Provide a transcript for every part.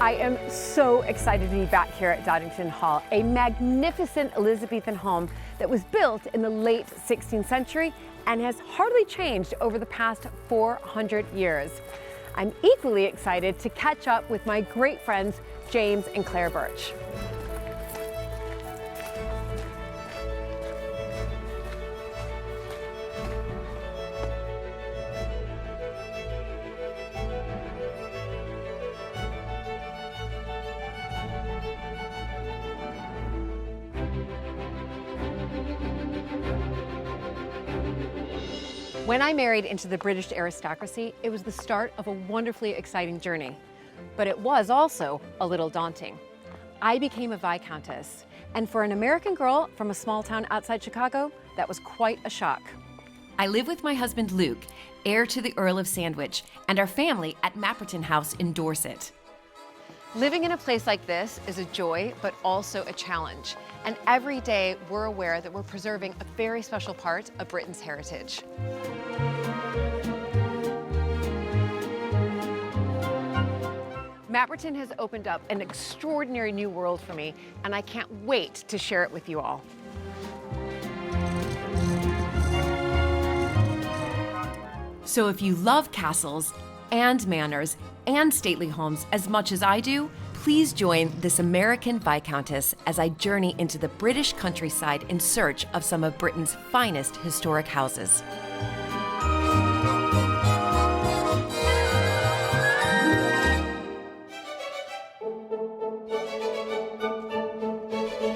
I am so excited to be back here at Doddington Hall, a magnificent Elizabethan home that was built in the late 16th century and has hardly changed over the past 400 years. I'm equally excited to catch up with my great friends, James and Claire Birch. When I married into the British aristocracy, it was the start of a wonderfully exciting journey. But it was also a little daunting. I became a Viscountess, and for an American girl from a small town outside Chicago, that was quite a shock. I live with my husband Luke, heir to the Earl of Sandwich, and our family at Mapperton House in Dorset. Living in a place like this is a joy, but also a challenge. And every day we're aware that we're preserving a very special part of Britain's heritage. Mapperton has opened up an extraordinary new world for me, and I can't wait to share it with you all. So if you love castles and manors and stately homes as much as I do, please join this American Viscountess as I journey into the British countryside in search of some of Britain's finest historic houses.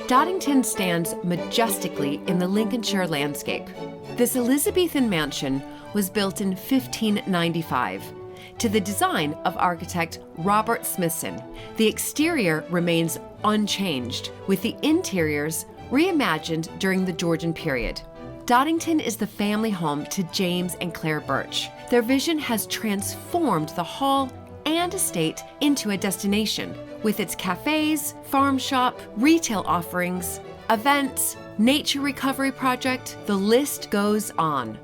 Doddington stands majestically in the Lincolnshire landscape. This Elizabethan mansion was built in 1595. To the design of architect Robert Smithson. The exterior remains unchanged, with the interiors reimagined during the Georgian period. Doddington is the family home to James and Claire Birch. Their vision has transformed the hall and estate into a destination, with its cafes, farm shop, retail offerings, events, nature recovery project, the list goes on.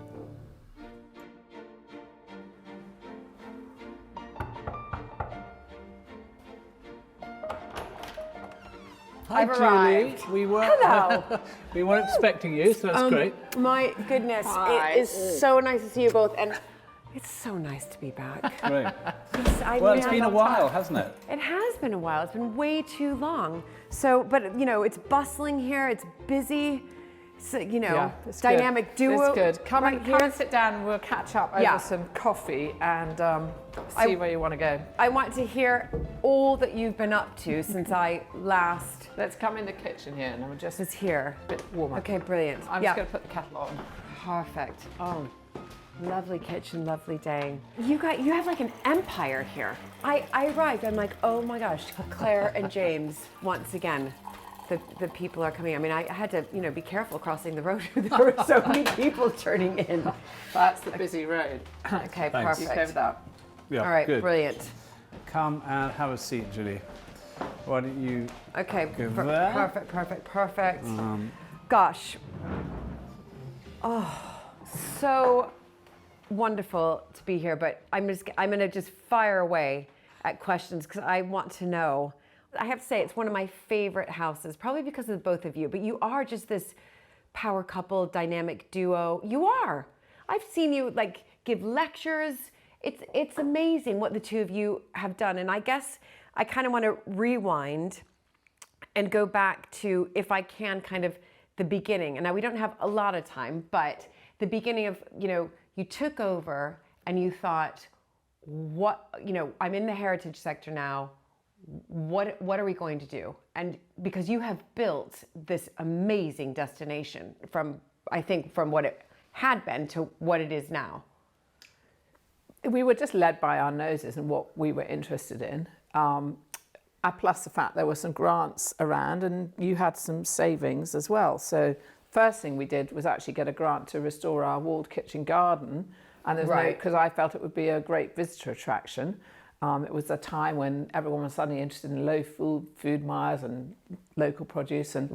Hi, Julie. Hello. We weren't expecting you, so that's great. My goodness, it is so nice to see you both, and it's so nice to be back. Great. Well, it's been a while, hasn't it? It has been a while. It's been way too long. So, but you know, it's bustling here. It's busy. It's, you know, it's dynamic good. duo. It's good. Come right and sit down and we'll catch up over some coffee and see where you want to go. I want to hear all that you've been up to since I last Let's come in the kitchen here and we'll just was here. a bit warmer. Okay, brilliant. I'm just going to put the kettle on. Perfect. Oh, lovely kitchen, lovely day. You have like an empire here. I arrived, I'm like, oh my gosh, Claire and James, once again. The people are coming. I mean, I had to, be careful crossing the road. There were so many people turning in. That's the busy road. Okay, Thanks. perfect. You covered that. Yeah, All right, good. brilliant. Come and have a seat, Julie. Why don't you Okay, go there? perfect. Gosh. Oh, so wonderful to be here, but I'm going to just fire away at questions because I want to know. I have to say, it's one of my favorite houses, probably because of both of you, but you are just this power couple, dynamic duo. You are. I've seen you give lectures. It's amazing what the two of you have done. And I guess I kind of want to rewind and go back to, if I can, kind of the beginning. And now we don't have a lot of time, but the beginning of, you took over and you thought, I'm in the heritage sector now. What are we going to do? And because you have built this amazing destination from what it had been to what it is now. We were just led by our noses and what we were interested in. Plus the fact there were some grants around and you had some savings as well. So first thing we did was actually get a grant to restore our walled kitchen garden. And there's because I felt it would be a great visitor attraction. It was a time when everyone was suddenly interested in low food miles and local produce, and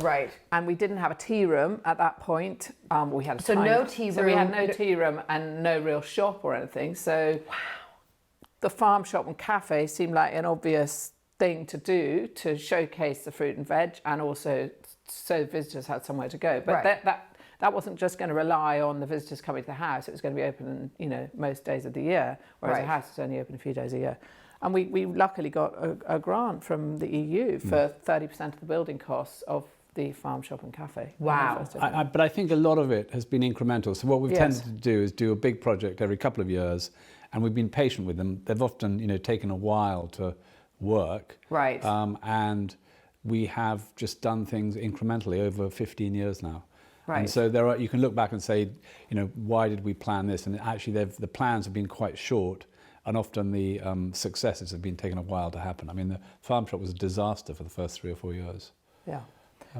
we didn't have a tea room at that point. We had no tea room. So we had no tea room and no real shop or anything. So the farm shop and cafe seemed like an obvious thing to do to showcase the fruit and veg, and also so visitors had somewhere to go. But that wasn't just going to rely on the visitors coming to the house. It was going to be open, most days of the year, whereas the house is only open a few days a year. And we luckily got a grant from the EU for 30% of the building costs of the farm shop and cafe. Wow. But I think a lot of it has been incremental. So what we've tended to do is do a big project every couple of years, and we've been patient with them. They've often, taken a while to work. Right. And we have just done things incrementally over 15 years now. Right. And so you can look back and say, why did we plan this? And actually, the plans have been quite short, and often the successes have been taking a while to happen. I mean, the farm shop was a disaster for the first 3 or 4 years. Yeah.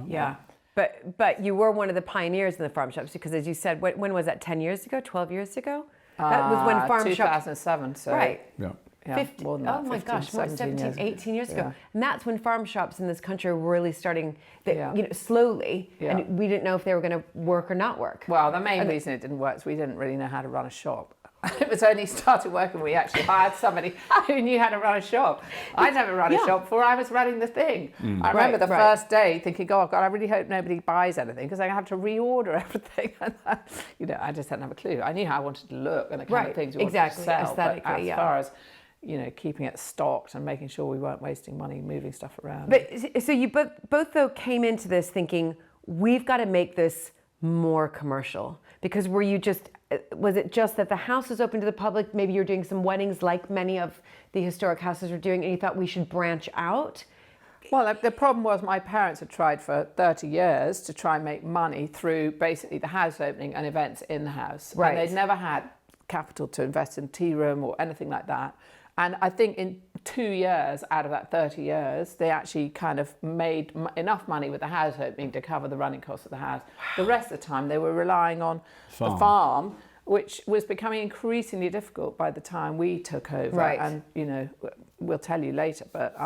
Yeah. But you were one of the pioneers in the farm shops, because as you said, when was that, 10 years ago, 12 years ago? That was when farm shops... 2007, so... Right. Yeah. 50, more than that, oh my 15, gosh, more 17, years 18 years ago. Yeah. And that's when farm shops in this country were really starting, slowly, and we didn't know if they were going to work or not work. Well, the main reason it didn't work is we didn't really know how to run a shop. It was only started working we actually hired somebody who knew how to run a shop. I'd never run a shop before. I was running the thing. I remember the first day thinking, oh God, I really hope nobody buys anything, because I have to reorder everything. I just didn't have a clue. I knew how I wanted to look and the kind of things we wanted to sell. But as far as keeping it stocked and making sure we weren't wasting money moving stuff around. But so you both though came into this thinking, we've got to make this more commercial, because was it just that the house was open to the public? Maybe you're doing some weddings like many of the historic houses are doing, and you thought we should branch out? Well, the problem was my parents had tried for 30 years to try and make money through basically the house opening and events in the house. Right. And they'd never had capital to invest in tea room or anything like that. And I think in 2 years out of that 30 years, they actually kind of made enough money with the house opening to cover the running costs of the house. Wow. The rest of the time, they were relying on the farm, which was becoming increasingly difficult by the time we took over. Right. And, we'll tell you later, but,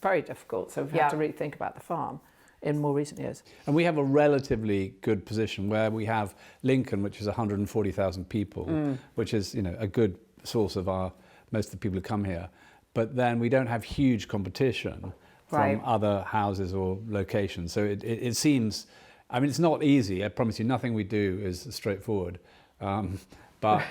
very difficult. So we've had to really think about the farm in more recent years. And we have a relatively good position where we have Lincoln, which is 140,000 people, which is, a good source of most of the people who come here. But then we don't have huge competition from other houses or locations. So it seems, it's not easy. I promise you, nothing we do is straightforward. But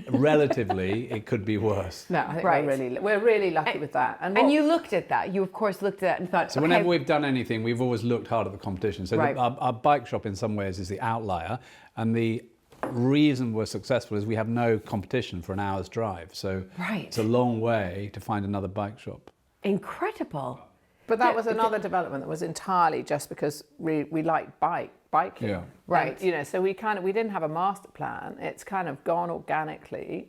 relatively, it could be worse. No, I think we're really lucky with that. And you looked at that. You, of course, looked at that and thought, so whenever we've done anything, we've always looked hard at the competition. So our bike shop, in some ways, is the outlier. And the reason we're successful is we have no competition for an hour's drive. So it's a long way to find another bike shop. Incredible. But that was another development that was entirely just because we liked biking. Yeah. Right. And, so we didn't have a master plan. It's kind of gone organically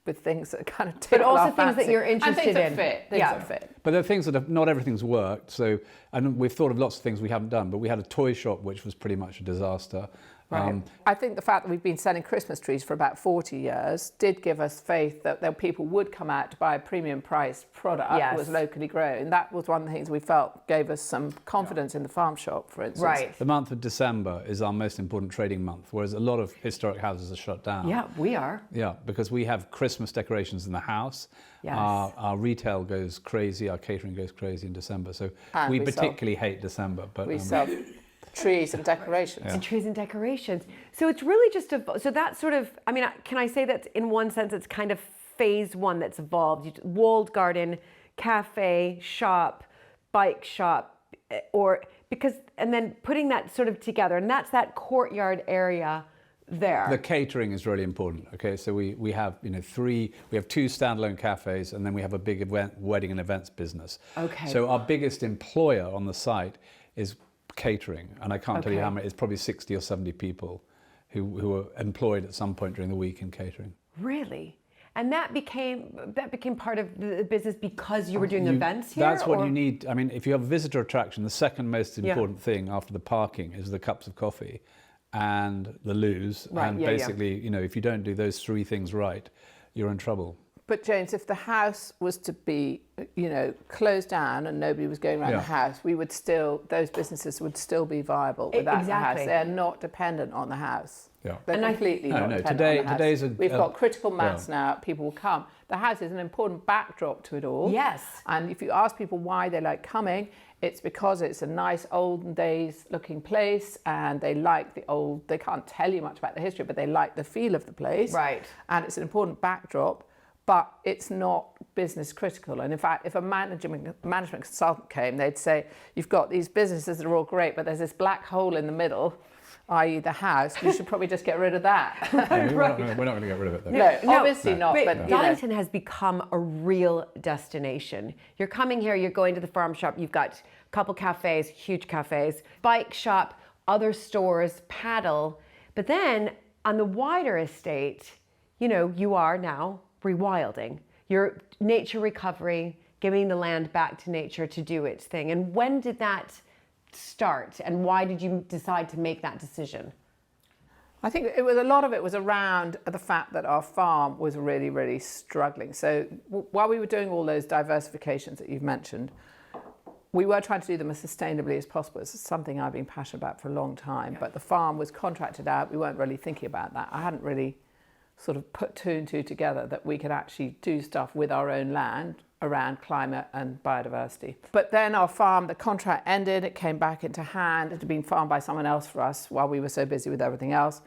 with things that kind of tickle our fancy. But also things that you're interested in. Things that fit. But there are things that not everything's worked. So, and we've thought of lots of things we haven't done, but we had a toy shop which was pretty much a disaster. Right. I think the fact that we've been selling Christmas trees for about 40 years did give us faith that people would come out to buy a premium priced product that was locally grown. That was one of the things we felt gave us some confidence in the farm shop, for instance. Right. The month of December is our most important trading month, whereas a lot of historic houses are shut down. Yeah, we are. Yeah, because we have Christmas decorations in the house. Yes. Our retail goes crazy, our catering goes crazy in December. So we particularly hate December. But we sell trees and decorations. And trees and decorations. So it's really just so that's sort of, can I say that in one sense it's kind of phase one that's evolved? Walled garden, cafe, shop, bike shop, and then putting that sort of together, and that's that courtyard area there. The catering is really important. Okay, so we have we have 2 standalone cafes, and then we have a big wedding and events business. Okay. So our biggest employer on the site is catering, and I can't tell you how many. It's probably 60 or 70 people who are employed at some point during the week in catering. Really? And that became part of the business because you were doing events here? That's what you need. If you have a visitor attraction, the second most important thing after the parking is the cups of coffee and the loos. Right, and basically, if you don't do those 3 things right, you're in trouble. But James, if the house was to be, closed down and nobody was going around the house, those businesses would still be viable without the house. They're not dependent on the house. Yeah. They're completely not dependent on the house. We've got critical mass now, people will come. The house is an important backdrop to it all. Yes. And if you ask people why they like coming, it's because it's a nice olden days looking place and they like they can't tell you much about the history, but they like the feel of the place. Right. And it's an important backdrop. But it's not business critical. And in fact, if a management consultant came, they'd say, you've got these businesses that are all great, but there's this black hole in the middle, i.e. the house, you should probably just get rid of that. We're not going to get rid of it, though. No, obviously not. But Doddington has become a real destination. You're coming here, you're going to the farm shop, you've got a couple cafes, huge cafes, bike shop, other stores, paddle. But then on the wider estate, you are now rewilding. Your nature recovery, giving the land back to nature to do its thing. And when did that start and why did you decide to make that decision? I think a lot of it was around the fact that our farm was really, really struggling. So while we were doing all those diversifications that you've mentioned, we were trying to do them as sustainably as possible. It's something I've been passionate about for a long time, but the farm was contracted out. We weren't really thinking about that. I hadn't really sort of put two and two together that we could actually do stuff with our own land around climate and biodiversity. But then our farm, the contract ended, it came back into hand. It had been farmed by someone else for us while we were so busy with everything else.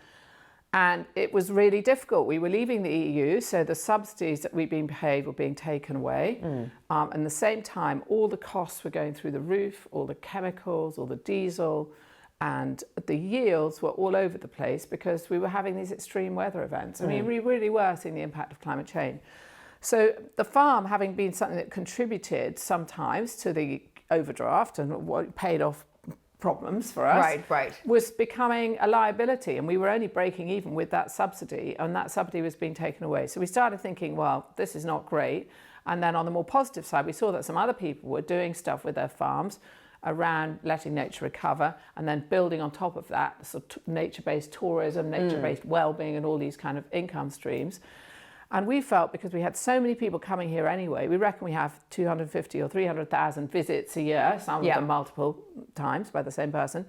And it was really difficult. We were leaving the EU, so the subsidies that we'd been paid were being taken away. And at the same time, all the costs were going through the roof, all the chemicals, all the diesel, and the yields were all over the place because we were having these extreme weather events. I mean, we really were seeing the impact of climate change. So the farm, having been something that contributed sometimes to the overdraft and what paid off problems for us, was becoming a liability. And we were only breaking even with that subsidy, and that subsidy was being taken away. So we started thinking, well, this is not great. And then on the more positive side, we saw that some other people were doing stuff with their farms around letting nature recover and then building on top of that sort of nature-based tourism, nature-based well-being and all these kind of income streams. And we felt, because we had so many people coming here anyway, we reckon we have 250 or 300,000 visits a year, some of them multiple times by the same person,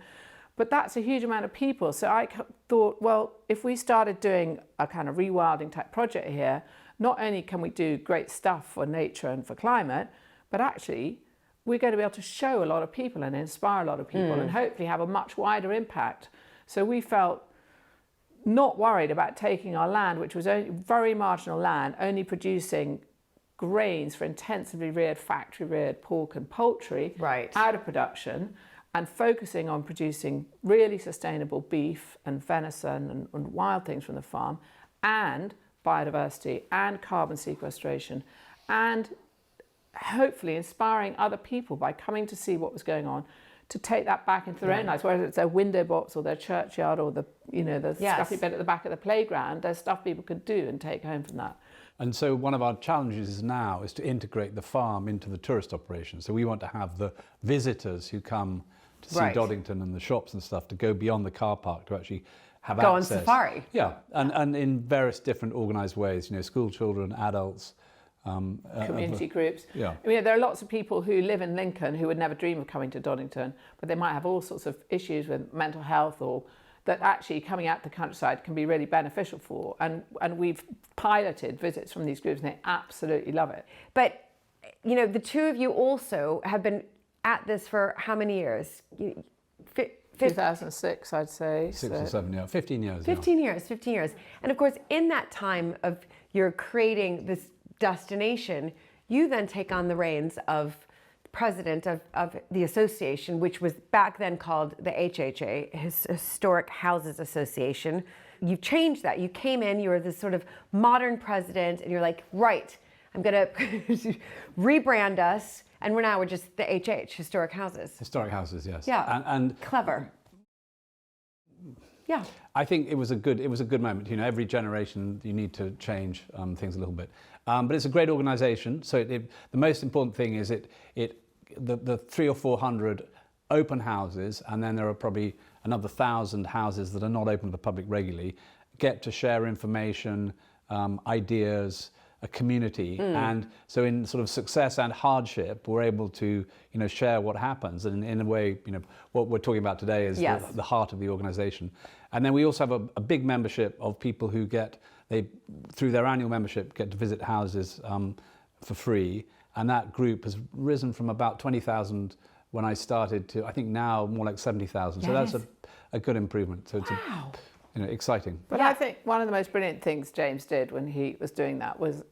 but that's a huge amount of people. So I thought, well, if we started doing a kind of rewilding type project here, not only can we do great stuff for nature and for climate, but actually we're going to be able to show a lot of people and inspire a lot of people and hopefully have a much wider impact. So we felt not worried about taking our land, which was only very marginal land, only producing grains for intensively reared, factory reared pork and poultry out of production, and focusing on producing really sustainable beef and venison and wild things from the farm, and biodiversity and carbon sequestration, and hopefully inspiring other people by coming to see what was going on to take that back into their own lives, whether it's their window box or their churchyard or the stuffy bed at the back of the playground. There's stuff people could do and take home from that. And so one of our challenges now is to integrate the farm into the tourist operation. So we want to have the visitors who come to see Doddington and the shops and stuff to go beyond the car park to actually have access. Go on safari. Yeah, and in various different organised ways, school children, adults, community groups. Yeah. I mean, there are lots of people who live in Lincoln who would never dream of coming to Doddington, but they might have all sorts of issues with mental health, or that actually coming out to the countryside can be really beneficial for. And we've piloted visits from these groups and they absolutely love it. But, the two of you also have been at this for how many years? 2006, I'd say. 6 or 7, 15 years. 15 years. And of course, in that time of you're creating this destination, you then take on the reins of president of the association, which was back then called the HHA, Historic Houses Association. You've changed that. You came in, you were this sort of modern president, and you're like, right, I'm going to rebrand us, and we're just the HH, Historic Houses. Historic Houses, yes. Yeah, and clever. Yeah. I think it was a good moment. Every generation you need to change things a little bit. But it's a great organisation. So the most important thing is the 300 or 400 open houses, and then there are probably another 1,000 houses that are not open to the public regularly, get to share information, ideas, a community, and so in sort of success and hardship, we're able to share what happens, and in a way, what we're talking about today is the heart of the organisation. And then we also have a big membership of people who through their annual membership get to visit houses for free, and that group has risen from about 20,000 when I started to, I think now more like 70,000. So that's a good improvement. So it's exciting. But I think one of the most brilliant things James did when he was doing that was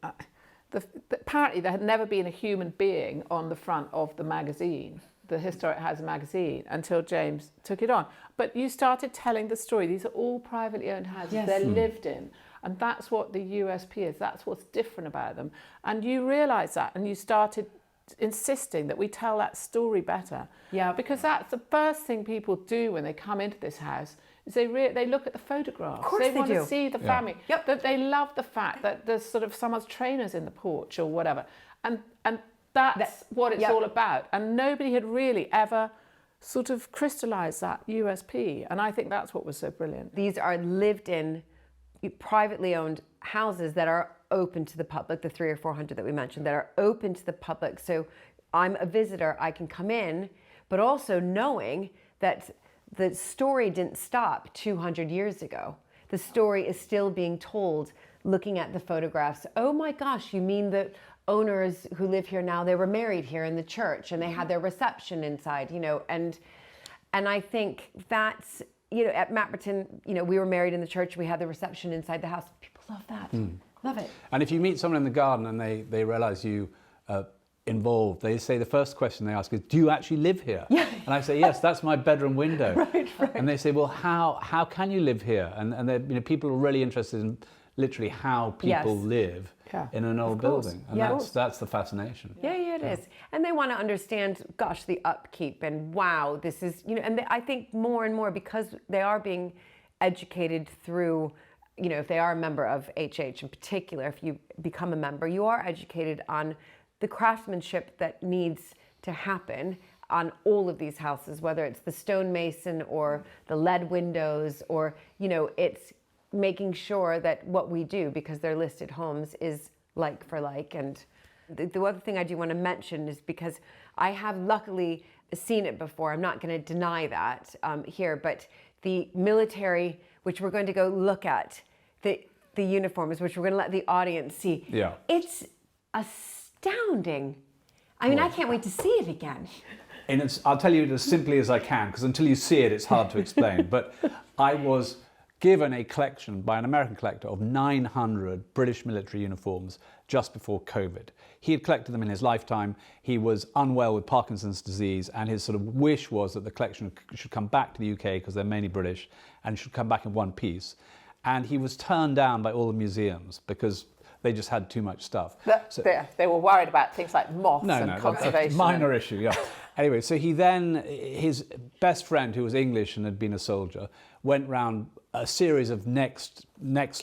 apparently there had never been a human being on the front of the magazine, the Historic Housing magazine, until James took it on. But you started telling the story. These are all privately owned houses. They're lived in. And that's what the USP is. That's what's different about them. And you realised that, and you started insisting that we tell that story better. Yeah. Because that's the first thing people do when they come into this house, is they look at the photographs. Of course they want do. to see the family. Yep. That they love the fact that there's sort of someone's trainers in the porch or whatever. And that's what it's all about. And nobody had really ever sort of crystallised that USP. And I think that's what was so brilliant. These are lived in, privately owned houses that are open to the public, the 300 or 400 that we mentioned, that are open to the public. So I'm a visitor, I can come in, but also knowing that the story didn't stop 200 years ago. The story is still being told, looking at the photographs. Oh my gosh, you mean the owners who live here now, they were married here in the church and they had their reception inside, and I think that's, at Mapperton, we were married in the church, we had the reception inside the house. People love that. Love it. And if you meet someone in the garden and they realise you involved, they say the first question they ask is, do you actually live here? Yeah. And I say, yes, that's my bedroom window. Right. And they say, well, how can you live here? And people are really interested in literally how people live in an old building. And that's the fascination. Yeah, it is. And they want to understand, gosh, the upkeep, and wow, this is, and I think more and more, because they are being educated through, if they are a member of HH in particular, if you become a member, you are educated on the craftsmanship that needs to happen on all of these houses, whether it's the stonemason or the lead windows, or, it's making sure that what we do, because they're listed homes, is like for like. And the other thing I do want to mention is, because I have luckily seen it before, I'm not going to deny that here, but the military, which we're going to go look at, the uniforms, which we're going to let the audience see. Yeah. It's astounding. I mean, I can't wait to see it again. And I'll tell you it as simply as I can, because until you see it, it's hard to explain. But I was given a collection by an American collector of 900 British military uniforms just before COVID. He had collected them in his lifetime. He was unwell with Parkinson's disease, and his sort of wish was that the collection should come back to the UK, because they're mainly British, and should come back in one piece. And he was turned down by all the museums because they just had too much stuff. They were worried about things like moths and conservation. Minor issue, yeah. Anyway, so his best friend, who was English and had been a soldier, went round a series of next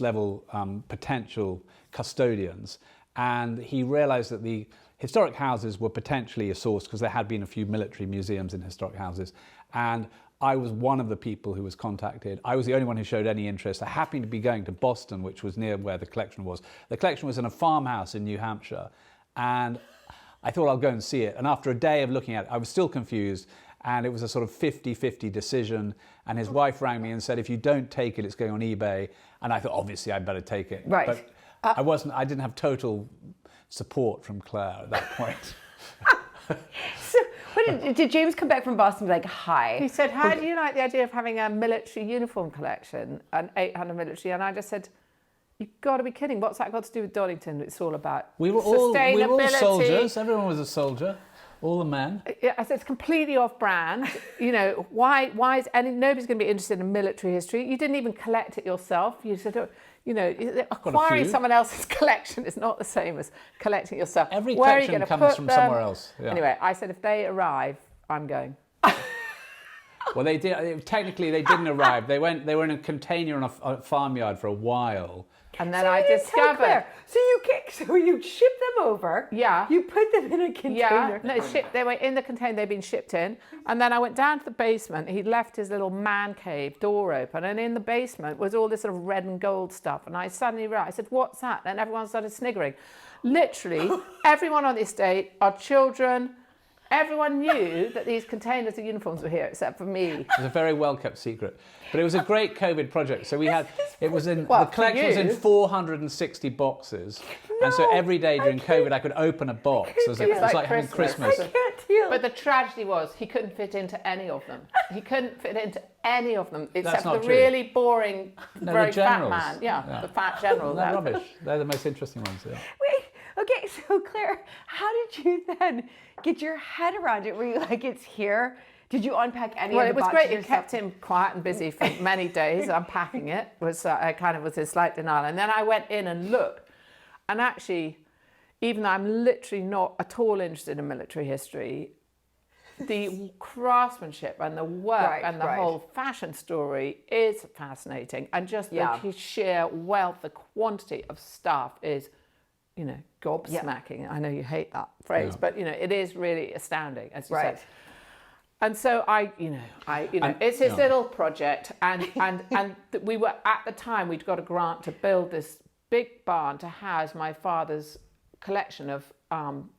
level potential custodians, and he realised that the historic houses were potentially a source, because there had been a few military museums in historic houses, and I was one of the people who was contacted. I was the only one who showed any interest. I happened to be going to Boston, which was near where the collection was. The collection was in a farmhouse in New Hampshire, and I thought I'll go and see it. And after a day of looking at it, I was still confused, and it was a sort of 50-50 decision. And his wife rang me and said, if you don't take it, it's going on eBay. And I thought, obviously, I'd better take it. Right. But I didn't have total support from Claire at that point. So, did James come back from Boston and be like, hi? He said, how do you like the idea of having a military uniform collection, an 800 military? And I just said, you've got to be kidding. What's that got to do with Doddington? It's all about sustainability. We were all soldiers. Everyone was a soldier. All the men. Yeah, I said, it's completely off-brand. Why is nobody's going to be interested in military history? You didn't even collect it yourself. You said, acquiring someone else's collection is not the same as collecting it yourself. Every collection comes from somewhere else. Yeah. Anyway, I said, if they arrive, I'm going. Well, they did. Technically, they didn't arrive. They were in a container on a farmyard for a while. And then So I you didn't tell discovered. Claire. So you ship them over. Yeah. You put them in a container. Yeah, no, they were in the container, they'd been shipped in. And then I went down to the basement. He'd left his little man cave door open. And in the basement was all this sort of red and gold stuff. And I suddenly realized, I said, what's that? And everyone started sniggering. Literally, everyone on the estate, our children, everyone knew that these containers of uniforms were here, except for me. It was a very well-kept secret. But it was a great COVID project. So we had, it was in, Well, the collection was in you. 460 boxes. And so every day during COVID, I could open a box. It was It's like like having Christmas. Christmas. I can't deal. But the tragedy was he couldn't fit into any of them. He couldn't fit into any of them, except not the true. really boring, No, very the fat generals. man. Yeah, Yeah. the fat general. They're That- rubbish. They're the most interesting ones. Yeah. Wait, okay, so Claire, how did you then get your head around it? Were you like, it's here? Did you unpack any Well, of it the was boxes great. It yourself? kept him quiet and busy for many days. Unpacking it was I kind of was in slight denial. And then I went in and looked. And actually, even though I'm literally not at all interested in military history, the craftsmanship and the work Right, and the right. whole fashion story is fascinating. And just Yeah. the sheer wealth, the quantity of stuff is, you know, gobsmacking. I know you hate that phrase, Yeah. but, you know, it is really astounding, as you Right. said. And so it's his yeah. little project, and we were at the time we'd got a grant to build this big barn to house my father's collection of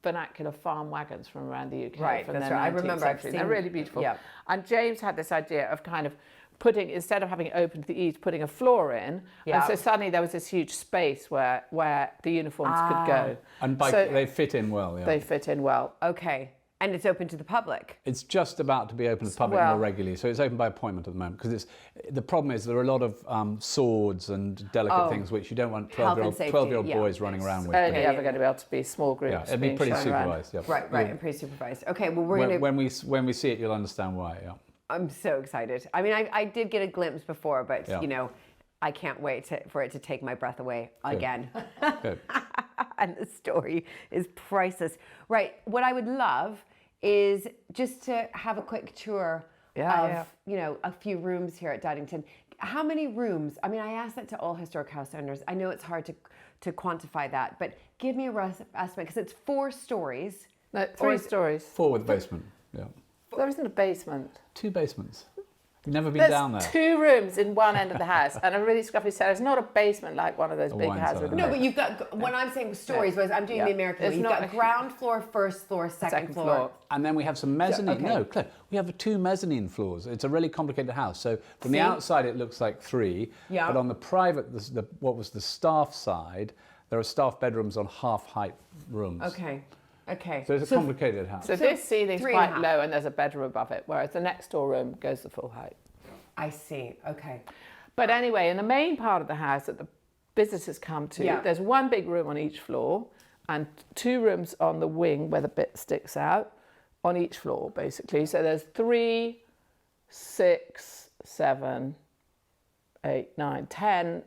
vernacular farm wagons from around the UK. Right, from that's the right. I 19th remember, I've century. seen- They're really beautiful. yeah. And James had this idea of kind of putting, instead of having it open to the east, putting a floor in. Yeah. And so suddenly there was this huge space where the uniforms could go. And So they fit in well. Yeah. they fit in well. Okay, and it's open to the public. It's just about to be open to the public Well- more regularly, so it's open by appointment at the moment. Because the problem is there are a lot of swords and delicate things which you don't want Health and safety, 12-year-old yeah. boys running around with. Only Okay, ever yeah. going to be able to be small groups. Yeah, it'd be being pretty shown around. supervised. Yeah. Right, and pre-supervised. Okay, well, we're When, gonna. when we see it, you'll understand why. Yeah. I'm so excited. I mean, I did get a glimpse before, but Yeah. you know, I can't wait for it to take my breath away again. Good. And the story is priceless. Right. What I would love is just to have a quick tour of, you know, a few rooms here at Doddington. How many rooms? I mean, I asked that to all historic house owners. I know it's hard to quantify that, but give me a rough estimate because it's 4 stories. No, Or 3 is- stories. 4 with basement. Yeah. There isn't a basement. 2 basements. You've never been There's down there. 2 rooms in one end of the house and a really scruffy cellar. It's not a basement like one of those big wine houses. cellar. with a No, basement. but you've got, when I'm saying stories, was I'm doing Yeah. the American way. It's You've not got a- ground floor, first floor, second floor. And then we have some mezzanine. okay. No, Claire, we have 2 mezzanine floors. It's a really complicated house. So from the See? outside, it looks like 3. Yeah. But on the private, what was the staff side, there are staff bedrooms on half-height rooms. Okay. Okay. So it's a complicated house. So this ceiling's 3.5. quite low and there's a bedroom above it, whereas the next door room goes the full height. I see. Okay. But anyway, in the main part of the house that the visitors come to, Yeah. there's 1 big room on each floor and 2 rooms on the wing where the bit sticks out on each floor, basically. So there's 3, 6, 7, 8, 9, 10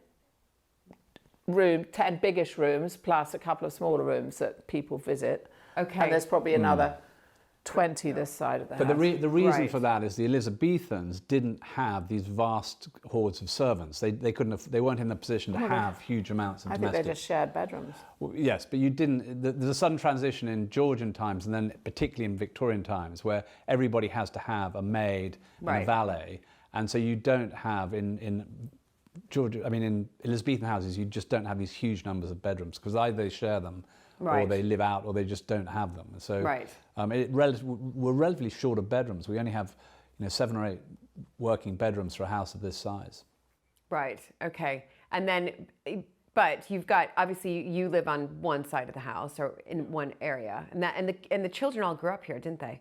10 biggish rooms plus a couple of smaller rooms that people visit. Okay. And there's probably another 20 this side of the But house. the reason Right. for that is the Elizabethans didn't have these vast hordes of servants. They couldn't have, they weren't in the position to have huge amounts of I think they domestic. just shared bedrooms. Well, yes, but you didn't. There's a sudden transition in Georgian times, and then particularly in Victorian times, where everybody has to have a maid and Right. a valet, and so you don't have in Georgia. I mean, in Elizabethan houses, you just don't have these huge numbers of bedrooms because either they share them, or Right. they live out, or they just don't have them. So Right. we're relatively short of bedrooms. We only have 7 or 8 working bedrooms for a house of this size. Right. Okay. And then, but you've got, obviously you live on one side of the house or in one area, and the children all grew up here, didn't they?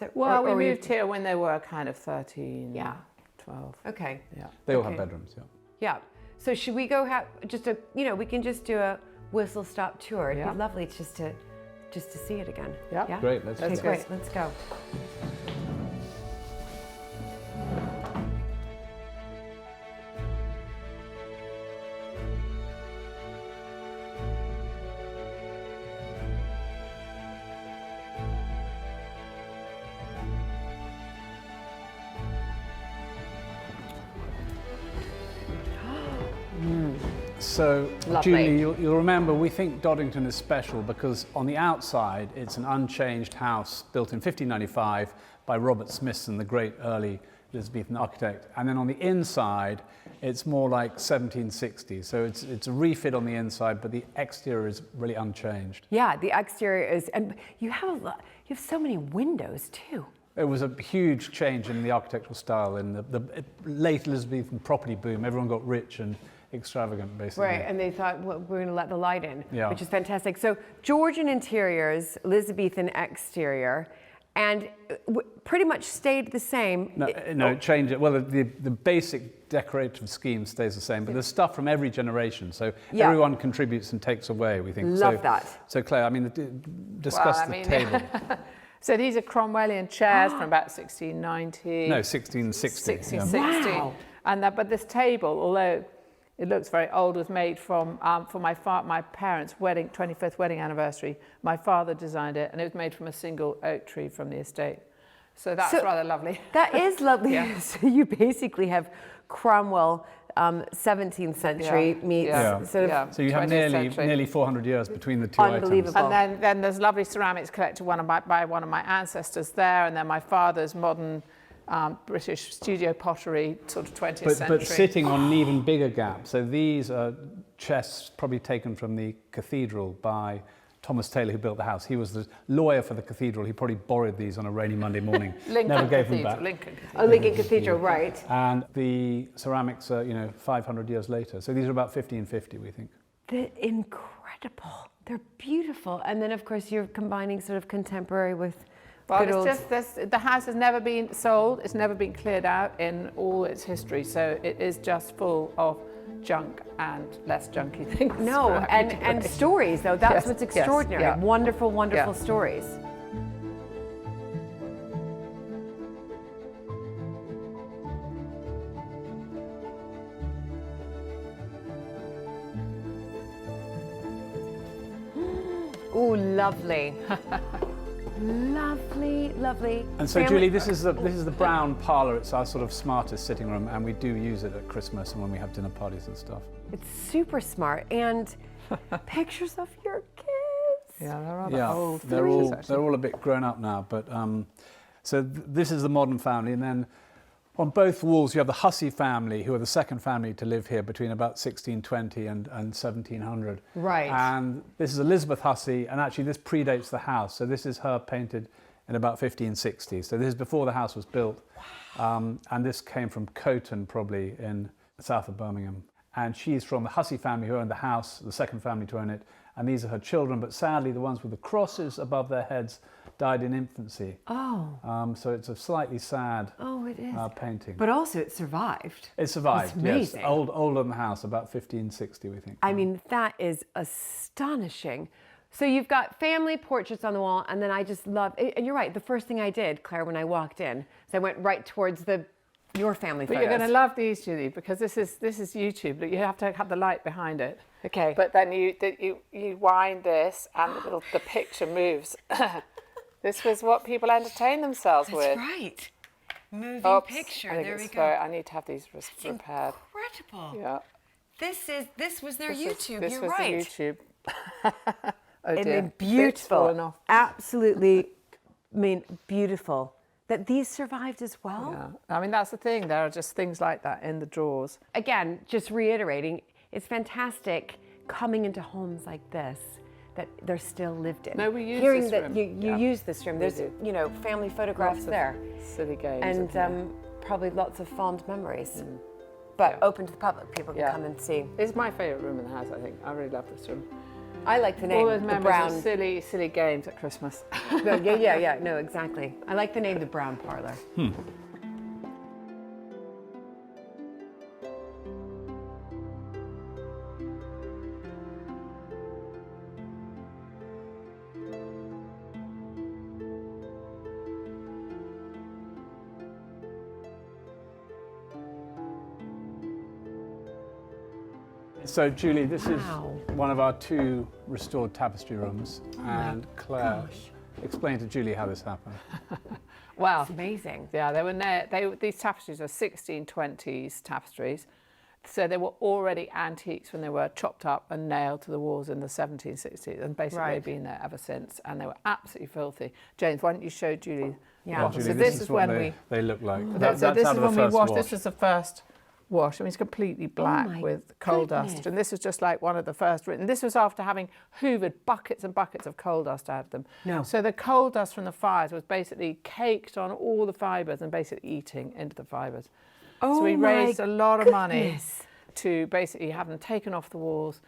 So, Well, or we you- moved here when they were kind of 13, Yeah. 12. Okay. Yeah. They all Okay. have bedrooms. Yeah. Yeah. So should we go have just a, we can just do a whistle stop tour. It'd Yeah. be lovely just to see it again. Yeah. Yeah. Great. Let's Okay, do great. Let's go. So, Lovely. Julie, you'll remember we think Doddington is special because on the outside it's an unchanged house built in 1595 by Robert Smithson, the great early Elizabethan architect. And then on the inside, it's more like 1760. So it's a refit on the inside, but the exterior is really unchanged. Yeah, the exterior is, and you have so many windows too. It was a huge change in the architectural style in the late Elizabethan property boom. Everyone got rich and extravagant, basically. Right, and they thought, well, we're going to let the light in, Yeah. which is fantastic. So Georgian interiors, Elizabethan exterior, and pretty much stayed the same. No, it changed it. Well, the basic decorative scheme stays the same, but there's stuff from every generation. So Yeah. everyone contributes and takes away, we think. Love that. So Claire, I mean, discuss the table. So these are Cromwellian chairs from about 1690. No, 1660. 1660. Wow. And but this table, although it looks very old, was made from for my parents' 25th wedding anniversary. My father designed it, and it was made from a single oak tree from the estate. So that's rather lovely. That is lovely. Yeah. So you basically have Cromwell, 17th century meets sort of Yeah. So you have 20th century. nearly 400 years between the two Unbelievable. items. And then there's lovely ceramics collected by one of my ancestors there, and then my father's modern British studio pottery, sort of 20th century. But sitting on an even bigger gap. So these are chests probably taken from the cathedral by Thomas Taylor, who built the house. He was the lawyer for the cathedral. He probably borrowed these on a rainy Monday morning. Never gave them back. Lincoln. Oh, Lincoln Cathedral, right. And the ceramics are, 500 years later. So these are about 1550, we think. They're incredible. They're beautiful. And then, of course, you're combining sort of contemporary with Well, good old... it's just the house has never been sold. It's never been cleared out in all its history. So it is just full of junk and less junky things. No, and stories, though. That's Yes, what's yes, extraordinary. yeah. Wonderful, wonderful Yeah. stories. Ooh, lovely. Lovely, lovely. And so, Family- Julie, this is the brown parlour. It's our sort of smartest sitting room, and we do use it at Christmas and when we have dinner parties and stuff. It's super smart. And pictures of your kids. Yeah, they're rather old. they're all a bit grown up now. But this is the modern family, and then on both walls you have the Hussey family, who are the second family to live here between about 1620 and 1700. Right. And this is Elizabeth Hussey, and actually this predates the house. So this is her painted in about 1560. So this is before the house was built. Wow. And this came from Coton, probably in south of Birmingham. And she's from the Hussey family who owned the house, the second family to own it. And these are her children, but sadly the ones with the crosses above their heads died in infancy. Oh. So it's a slightly sad It is. painting. But also it survived. It survived, It's amazing. yes. Older than the house, about 1560, we think. I mean, that is astonishing. So you've got family portraits on the wall, and then I just love, and you're right, the first thing I did, Claire, when I walked in, is I went right towards your family But photos. you're going to love these, Julie, because this is YouTube. But you have to have the light behind it. Okay. But then you wind this, and the picture moves. This was what people entertain themselves with. right. Moving Oops, picture. I think There we it's go. I need to have these repaired. Incredible. Yeah. This was their YouTube. This You're was right. the YouTube. Oh I dear. mean, Bits falling beautiful. off. Absolutely. I mean, beautiful. That these survived as well. Yeah. I mean, that's the thing. There are just things like that in the drawers. Again, just reiterating, it's fantastic coming into homes like this that they're still lived in. No, we use Hearing this that room. you Yeah. use this room. There's, do. family photographs Lots of there. Silly games. And of probably lots of fond memories. But open to the public, people can Yeah. come and see. It's my favourite room in the house, I think. I really love this room. I like the name, All those the memories brown. of silly games at Christmas. No, yeah, no, exactly. I like the name, the brown parlor. So, Julie, this Wow. is one of our two restored tapestry rooms. And Claire, explain to Julie how this happened. Well, It's amazing. yeah, these tapestries are 1620s tapestries. So they were already antiques when they were chopped up and nailed to the walls in the 1760s, and basically they've been there ever since, and they were absolutely filthy. James, why don't you show Julie? Yeah. Julie, So this is what when they look like. So this out is of the when we first washed. wash. This was the first wash. I mean, it's completely black my with coal goodness. dust, and this was just like one of the first written. This was after having hoovered buckets and buckets of coal dust out of them. No. So the coal dust from the fires was basically caked on all the fibres and basically eating into the fibres. Oh, so we my raised a lot of money goodness. to basically have them taken off the walls,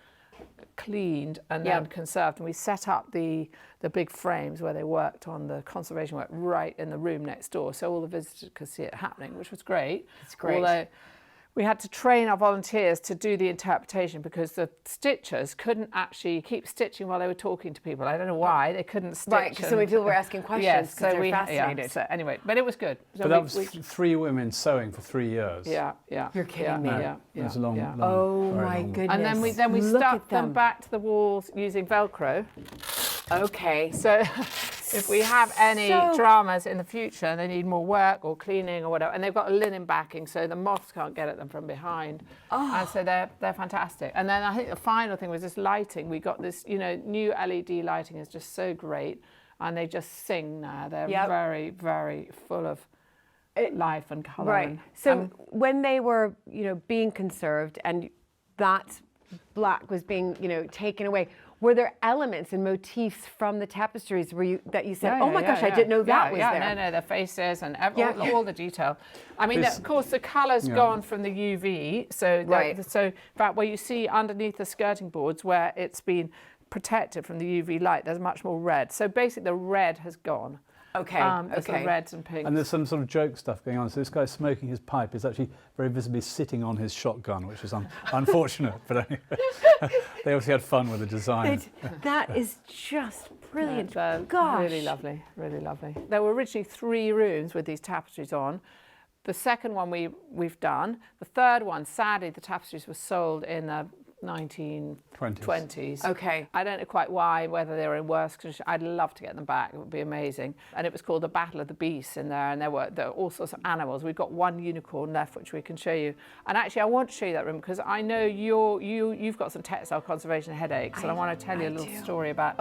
cleaned, and Yeah. then conserved. And we set up the big frames where they worked on the conservation work right in the room next door, so all the visitors could see it happening, which was great. It's great. Although we had to train our volunteers to do the interpretation because the stitchers couldn't actually keep stitching while they were talking to people. I don't know why they couldn't stitch. Right, because so many people were asking questions Yes, because they're we fascinated. Yeah, so anyway, but it was good. So But that was 3 women sewing for 3 years. yeah. You're kidding yeah, me. No, Yeah, it was a yeah, long, yeah. long, Oh very my long. goodness. And then we Look stuck at them back to the walls using Velcro. Okay. So if we have any So- dramas in the future and they need more work or cleaning or whatever, and they've got a linen backing so the moths can't get at them from behind. And so they're fantastic. And then I think the final thing was this lighting. We got this, new LED lighting is just so great. And they just sing now. They're very, very full of life and colour. Right. And, So when they were, being conserved and that black was being, taken away, were there elements and motifs from the tapestries that you said, oh my gosh, I didn't know that was there? No, their faces and Yeah. all the detail. I mean, This- of course, the colour's gone from the UV. So, so in fact, where you see underneath the skirting boards where it's been protected from the UV light, there's much more red. So basically, the red has gone. Okay. There's the reds and pinks. And there's some sort of joke stuff going on. So this guy smoking his pipe is actually very visibly sitting on his shotgun, which is unfortunate. But anyway, they obviously had fun with the design. That is just brilliant. They're Gosh. really lovely, really lovely. There were originally 3 rooms with these tapestries on. The second one we've done. The third one, sadly, the tapestries were sold in the 1920s. Okay. I don't know quite why, whether they were in worse condition. I'd love to get them back. It would be amazing. And it was called the Battle of the Beasts in there, and there were all sorts of animals. We've got 1 unicorn left, which we can show you. And actually, I want to show you that room because I know you've got some textile conservation headaches, and I want to tell you a little story about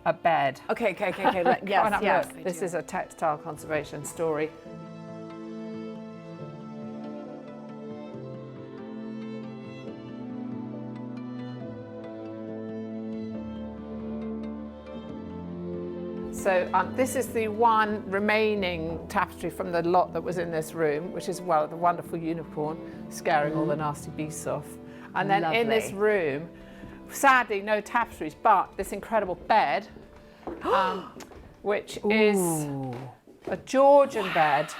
a bed. Okay. Yes. This is a textile conservation story. So this is the one remaining tapestry from the lot that was in this room, which is, the wonderful unicorn scaring all the nasty beasts off. And then in this room, sadly, no tapestries, but this incredible bed, which is a Georgian bed.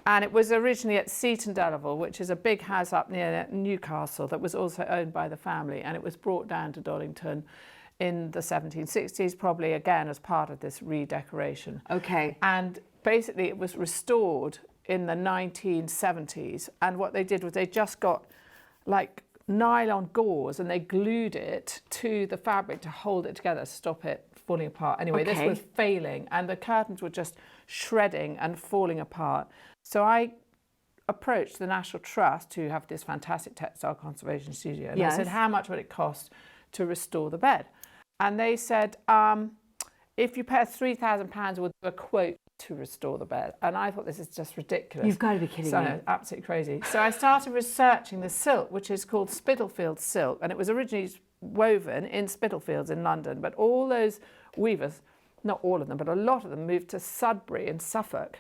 And it was originally at Seaton Delaval, which is a big house up near Newcastle that was also owned by the family. And it was brought down to Doddington in the 1760s, probably again as part of this redecoration. Okay. And basically it was restored in the 1970s. And what they did was they just got like nylon gauze and they glued it to the fabric to hold it together, to stop it falling apart. Anyway, this was failing and the curtains were just shredding and falling apart. So I approached the National Trust to have this fantastic textile conservation studio. And I said, how much would it cost to restore the bed? And they said, if you pay us £3,000, we'll do a quote to restore the bed. And I thought, this is just ridiculous. You've got to be kidding me. Absolutely crazy. So I started researching the silk, which is called Spitalfields silk. And it was originally woven in Spitalfields in London. But all those weavers, not all of them, but a lot of them moved to Sudbury in Suffolk.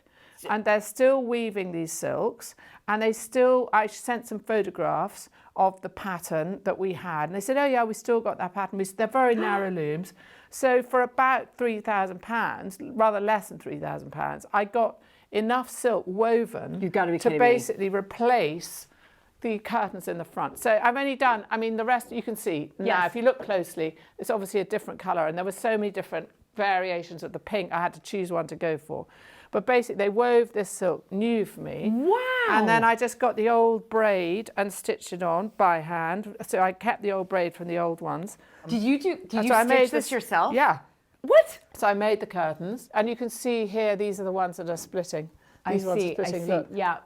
And they're still weaving these silks. And I sent some photographs of the pattern that we had. And they said, oh yeah, we still got that pattern. They're very narrow looms. So for about £3,000, rather less than £3,000, I got enough silk woven to basically replace the curtains in the front. So I've only done, the rest you can see. Now, if you look closely, it's obviously a different colour. And there were so many different variations of the pink. I had to choose one to go for. But basically, they wove this silk new for me. Wow! And then I just got the old braid and stitched it on by hand. So I kept the old braid from the old ones. Did you stitch this yourself? Yeah. What? So I made the curtains. And you can see here, these are the ones that are splitting. These ones are splitting. I see. Look. Yeah.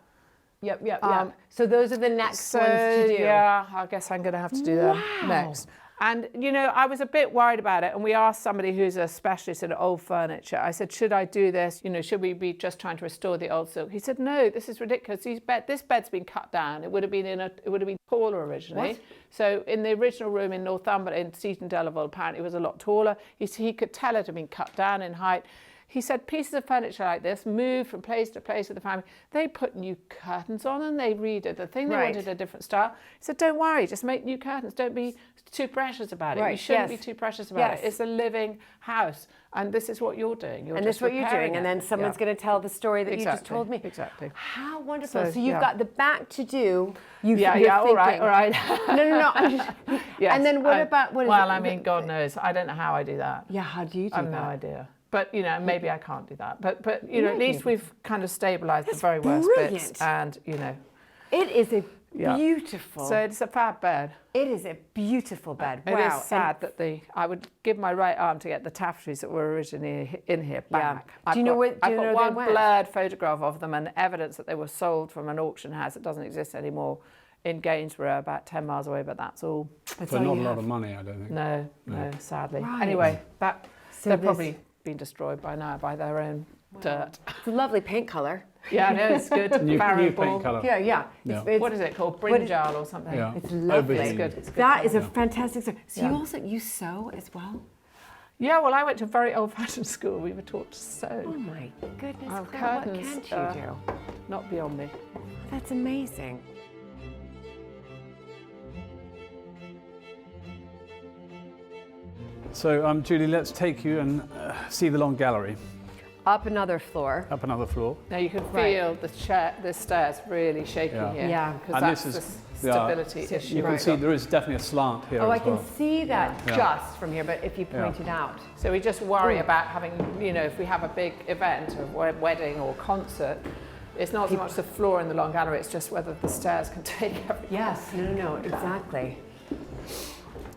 Yep. So those are the next ones to do. Yeah, I guess I'm going to have to do them next. And, you know, I was a bit worried about it, and we asked somebody who's a specialist in old furniture. I said, should I do this? You know, should we be just trying to restore the old silk? He said, no, this is ridiculous. This bed's been cut down. It would have been taller originally. What? So in the original room in Northumberland, in Seaton Delaval, apparently it was a lot taller. He could tell it had been cut down in height. He said pieces of furniture like this move from place to place with the family. They put new curtains on and they redid the thing. They wanted a different style. He said, don't worry, just make new curtains. Don't be too precious about it. You shouldn't be too precious about it. It's a living house. And this is what you're doing. And this is what you're doing. And then someone's going to tell the story that you just told me. Exactly. How wonderful. So you've got the back to do. You're all right. No. I'm just, And then what about... I mean, God knows. I don't know how I do that. Yeah, how do you do that? I have no idher. But, you know, maybe I can't do that. But you know, at least we've kind of stabilised the very worst bits. And, you know. It is a beautiful... So it's a fab bed. It is a beautiful bed. It is sad that I would give my right arm to get the tapestries that were originally in here back. Do you know where I've got one blurred photograph of them and evidence that they were sold from an auction house that doesn't exist anymore in Gainsborough, about 10 miles away, but that's all. For not a lot of money, I don't think. No, sadly. Right. Anyway, they're probably been destroyed by now by their own dirt. It's a lovely paint colour. Yeah, I know, it's good. New paint colour. Yeah. What is it called? Brinjal or something? Yeah. It's lovely. It's good. That is a fantastic story. So you sew as well? Yeah, well, I went to a very old-fashioned school. We were taught to sew. Oh my goodness, Our Claire, curtains, what can't you do? Not beyond me. That's amazing. So, Julie, let's take you and see the long gallery. Up another floor. Up another floor. Now you can feel the stairs really shaking here. Yeah. Because that's the stability issue. You can see there is definitely a slant here Oh, as I can well. see that just from here, but if you point it out. So we just worry about having, you know, if we have a big event, a wedding or concert, it's not so much the floor in the long gallery, it's just whether the stairs can take everything. Yes, no, exactly.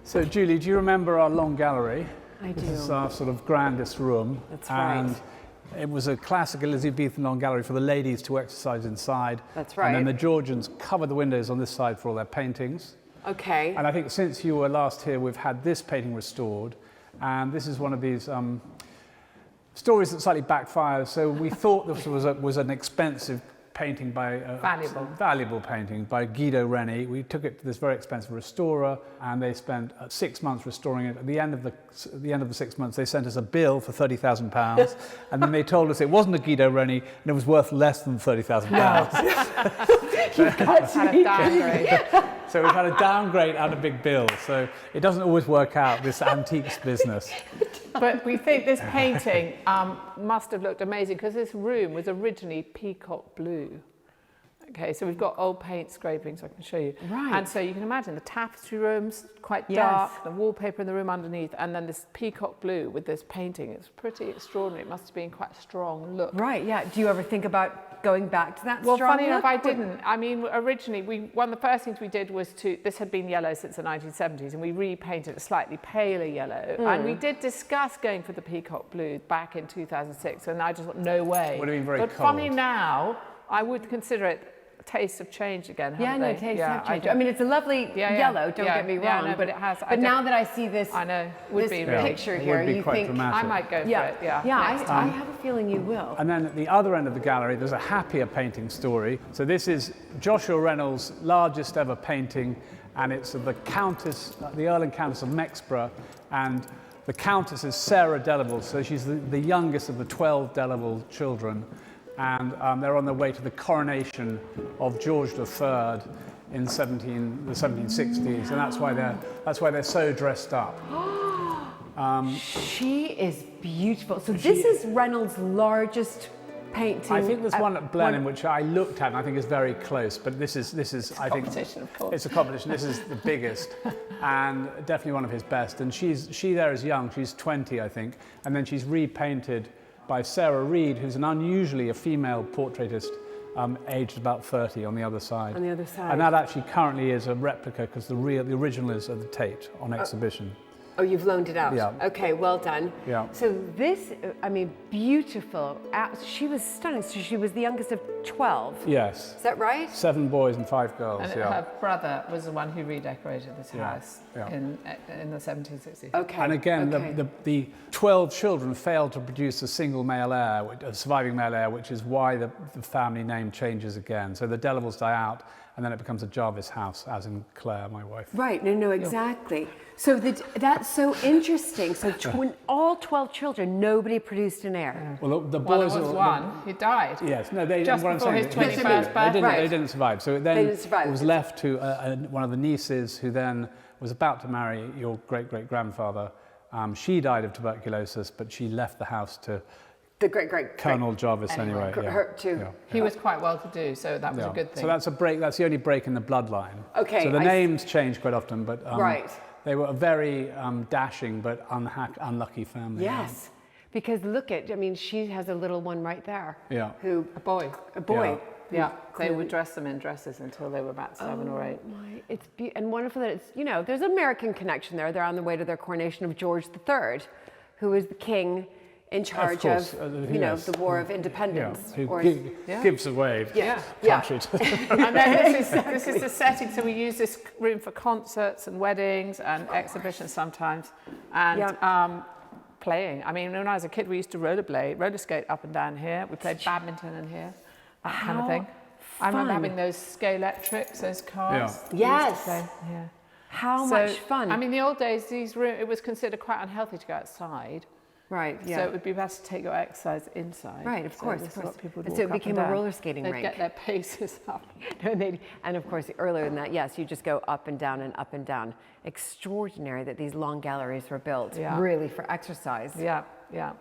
So, Julie, do you remember our long gallery? I do. This is our sort of grandest room. That's right. And it was a classic Elizabethan long gallery for the ladies to exercise inside. That's right. And then the Georgians covered the windows on this side for all their paintings. Okay. And I think since you were last here, we've had this painting restored. And this is one of these stories that slightly backfires. So we thought this was an expensive painting by valuable painting by Guido Reni. We took it to this very expensive restorer, and they spent 6 months restoring it. At the end of the 6 months, they sent us a bill for £30,000, and then they told us it wasn't a Guido Reni and it was worth less than £30,000. So we've had a downgrade and a big bill. So it doesn't always work out, this antiques business. But we think this painting must have looked amazing because this room was originally peacock blue. Okay, so we've got old paint scrapings I can show you. Right. And so you can imagine the tapestry room's quite dark, the wallpaper in the room underneath, and then this peacock blue with this painting. It's pretty extraordinary. It must have been quite a strong look. Right, yeah. Do you ever think about going back to that Well, strong funny enough, look? I didn't. I mean, originally, one of the first things we did was this had been yellow since the 1970s, and we repainted a slightly paler yellow. And we did discuss going for the peacock blue back in 2006, and I just thought, no way. Would have been very But cold. funny now, I would consider it tastes have changed again, haven't they? Tastes have changed. I mean, it's a lovely yellow, don't get me wrong. No, but it has. But now that I see this, I know, would this be really. picture It here, would be you quite think dramatic. I might go for it, Yeah, I have a feeling you will. And then at the other end of the gallery, there's a happier painting story. So this is Joshua Reynolds' largest ever painting, and it's of the Countess, the Earl and Countess of Mexborough, and the Countess is Sarah Delaval, so she's the youngest of the 12 Delaval children, and they're on their way to the coronation of George III in the 1760s, and that's why they're so dressed up. She is beautiful. So this is Reynolds' largest painting. I think there's one at Blenheim which I looked at and I think is very close, but this is I think competition, of course. it's a competition. This is the biggest and definitely one of his best. And she there is young. She's 20, I think, and then she's repainted by Sarah Reed, who's a female portraitist, aged about 30 on the other side. On the other side. And that actually currently is a replica because the original is at the Tate on exhibition. Oh, you've loaned it out. Yeah. Okay, well done. Yeah. So this, I mean, beautiful. She was stunning. So she was the youngest of 12. Yes. Is that right? 7 boys and 5 girls. And her brother was the one who redecorated this house in the 1760s. Okay. And again, okay. the 12 children failed to produce a single male heir, a surviving male heir, which is why the family name changes again. So the Delavalles die out, and then it becomes a Jarvis house, as in Claire, my wife. Right, no, exactly. So that's so interesting. So all 12 children, nobody produced an heir. Well, the Well, boys there was one who died. Yes, no, they Just what I'm before saying, his they 21st birthday. they didn't survive. So then They didn't survive. it was left to one of the nieces, who then was about to marry your great-great-grandfather. She died of tuberculosis, but she left the house to The great Colonel Jarvis anyway. Her too. Yeah. He was quite well to do, so that was a good thing. So that's a break. That's the only break in the bloodline. Okay, So the names change quite often, but Right. they were a very dashing but unlucky family. Yes, because look at, I mean, she has a little one right there. Yeah. Who A boy. a boy. Yeah, they would dress them in dresses until they were about 7 or 8. It's and wonderful that it's, there's an American connection there. They're on the way to their coronation of George III, who is the king in charge course, of yes. the War of Independence. Who Or- gives away country to And then this is the setting, so we use this room for concerts and weddings and exhibitions sometimes, and playing. I mean, when I was a kid, we used to roller skate up and down here. We played badminton in here, that kind of thing. I remember having those Scalextrics, those cars. Yeah. We used to play, yeah. How much fun. I mean, the old days, it was considered quite unhealthy to go outside. Right, yeah. So it would be best to take your exercise inside. Right, of course. That's what people would And walk so it up became and a down. roller skating They'd rink. get their paces up. And of course, earlier than that, yes, you just go up and down and up and down. Extraordinary that these long galleries were built really for exercise. Yeah, yeah.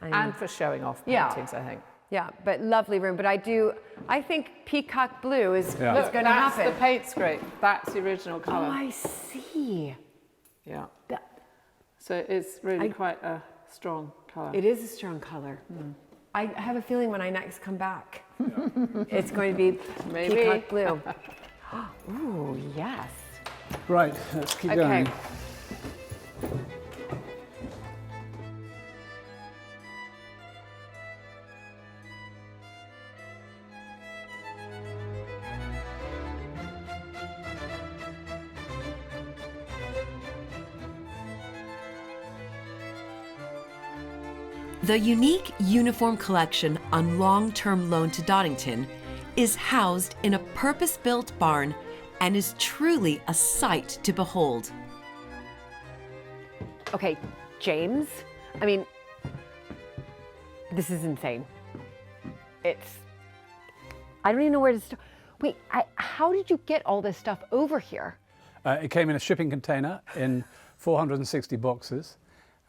And for showing off paintings, I think. Yeah, but lovely room. But I think peacock blue is what's going to happen. The paint's great. That's the original colour. Oh, I see. Yeah. So it's really quite a strong colour. It is a strong color. I have a feeling when I next come back, it's going to be peacock blue. Ooh, yes. Right, let's keep going. The unique uniform collection on long-term loan to Doddington is housed in a purpose-built barn and is truly a sight to behold. Okay, James, I mean, this is insane. I don't even know where to start. Wait, how did you get all this stuff over here? It came in a shipping container in 460 boxes.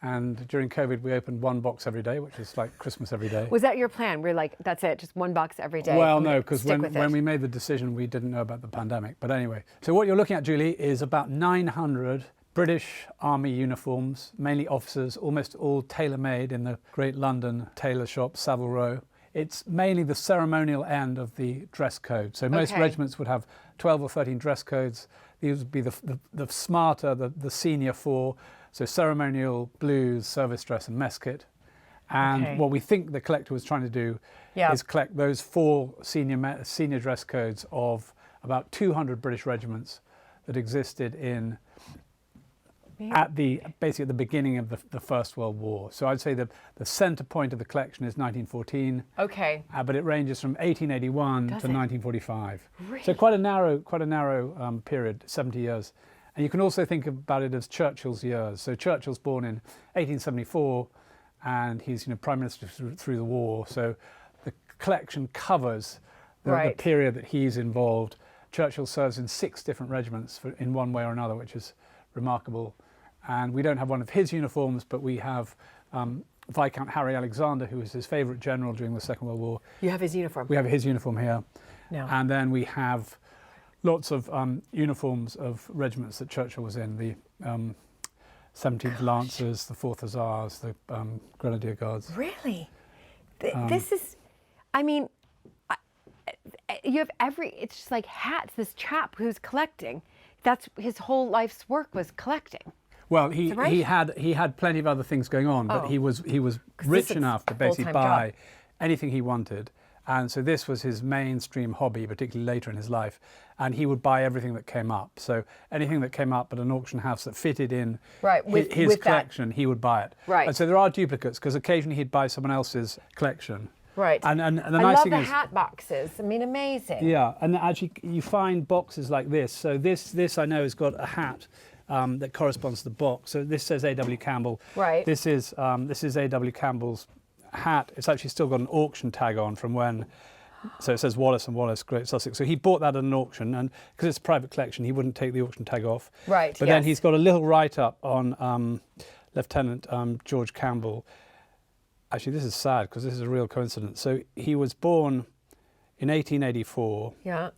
And during COVID, we opened 1 box every day, which is like Christmas every day. Was that your plan? We're like, that's it, just 1 box every day? Well, no, because when we made the decision, we didn't know about the pandemic. But anyway, so what you're looking at, Julie, is about 900 British Army uniforms, mainly officers, almost all tailor-made in the great London tailor shop, Savile Row. It's mainly the ceremonial end of the dress code. So most regiments would have 12 or 13 dress codes. These would be the smarter, the senior 4. So ceremonial, blues, service dress and mess kit. And what we think the collector was trying to do is collect those 4 senior dress codes of about 200 British regiments that existed basically at the beginning of the First World War. So I'd say the center point of the collection is 1914. Okay. But it ranges from 1881 to 1945. Really? So quite a narrow period, 70 years. And you can also think about it as Churchill's years. So Churchill's born in 1874, and he's Prime Minister through the war. So the collection covers the period that he's involved. Churchill serves in 6 different regiments in one way or another, which is remarkable. And we don't have one of his uniforms, but we have Viscount Harry Alexander, who was his favourite general during the Second World War. You have his uniform? We have his uniform here. No. And then we have lots of uniforms of regiments that Churchill was in, the 17th Lancers, the 4th Hussars, the Grenadier Guards. Really? This is, I mean, you have it's just like hats, this chap who's collecting, that's his whole life's work was collecting. Well, Is that right? he had plenty of other things going on, but Oh. he was rich is enough to a basically full-time buy job. anything he wanted, and so this was his mainstream hobby, particularly later in his life. And he would buy everything that came up. So anything that came up at an auction house that fitted in Right, with his that. collection, he would buy it. Right. And so there are duplicates because occasionally he'd buy someone else's collection. Right. And the I nice love thing the is, hat boxes. I mean, amazing. yeah, and actually you find boxes like this. So this I know has got a hat that corresponds to the box. So this says A.W. Campbell. Right. This is A.W. Campbell's hat. It's actually still got an auction tag on from when. So it says Wallace and Wallace, Great Sussex. So he bought that at an auction, and because it's a private collection, he wouldn't take the auction tag off. Right. But then he's got a little write-up on Lieutenant George Campbell. Actually, this is sad because this is a real coincidence. So he was born in 1884. Yeah.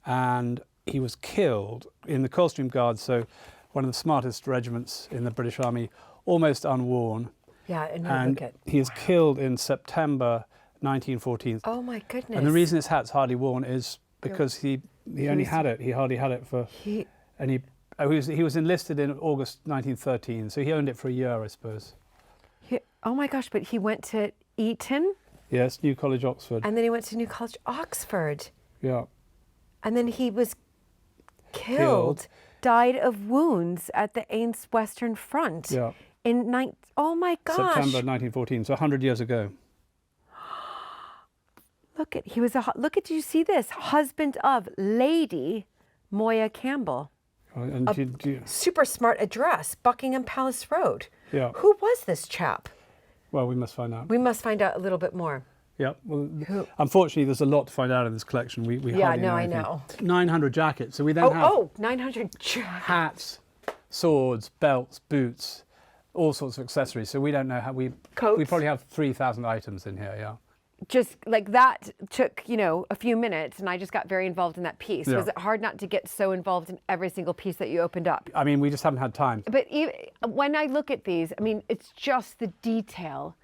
And he was killed in the Coldstream Guards, so one of the smartest regiments in the British Army, almost unworn. Yeah, and And look at. he is killed in September 1914. Oh my goodness. And the reason his hat's hardly worn is because he only had it. He hardly had it for. He, And he was enlisted in August 1913, so he owned it for a year, I suppose. oh my gosh, but he went to Eton Yes, New College, Oxford. and then he went to New College, Oxford. Yeah. And then he was killed, died of wounds at the Aisne Western Front. Yeah. Oh my gosh. September 1914, so 100 years ago. Look at, did you see this? Husband of Lady Moya Campbell. And Super smart address, Buckingham Palace Road. Yeah. Who was this chap? Well, we must find out. We must find out a little bit more. Yeah, well, unfortunately, there's a lot to find out in this collection. We Yeah, hardly no, know I anything. know. 900 jackets. So we then have 900 hats, swords, belts, boots, all sorts of accessories. So we don't know how we Coats. probably have 3,000 items in here. Yeah. Just like that took, a few minutes, and I just got very involved in that piece. Yeah. Was it hard not to get so involved in every single piece that you opened up? I mean, we just haven't had time. But when I look at these, I mean, it's just the detail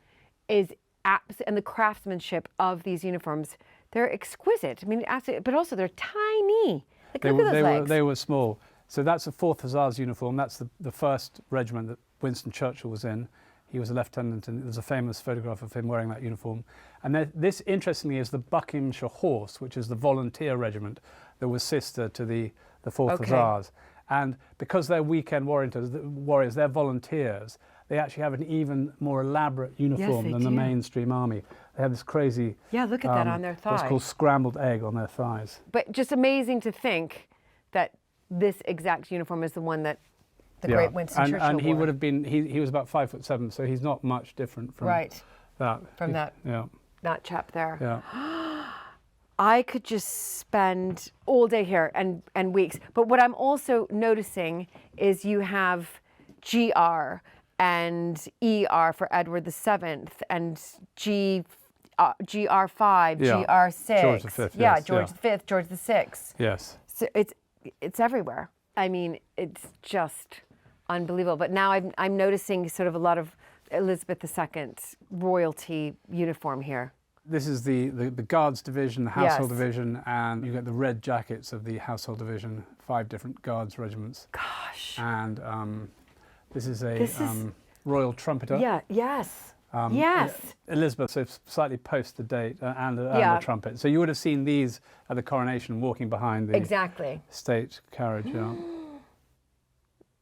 and the craftsmanship of these uniforms. They're exquisite. I mean, absolutely, but also they're tiny. Like, look at those legs. They were small. So that's the 4th Hussars uniform. That's the first regiment that Winston Churchill was in. He was a lieutenant, and there's a famous photograph of him wearing that uniform. And this, interestingly, is the Buckinghamshire Horse, which is the volunteer regiment that was sister to the 4th Hussars. And because they're weekend warriors, they're volunteers, they actually have an even more elaborate uniform they than the do. mainstream army. They have this crazy... Yeah, look at that on their thigh. What's called scrambled egg on their thighs. But just amazing to think that this exact uniform is the one that the great Winston Churchill and he wore. would have been, he was about 5'7", so he's not much different from that. From that chap there. Yeah. I could just spend all day here and weeks. But what I'm also noticing is you have GR and ER for Edward VII and GR5, Yeah. GR6. George V, Yeah, yes, George V, George VI. Yes. So it's everywhere. I mean, it's just unbelievable. But now I'm noticing sort of a lot of Elizabeth II royalty uniform here. This is the Guards division, the Household Yes. division, and you get the red jackets of the Household division, 5 different Guards regiments. Gosh. And this is a royal trumpeter. Yeah, yes. Yes. Elizabeth, so slightly post the date, and the trumpet. So you would have seen these at the coronation walking behind the Exactly. state carriage. Yeah.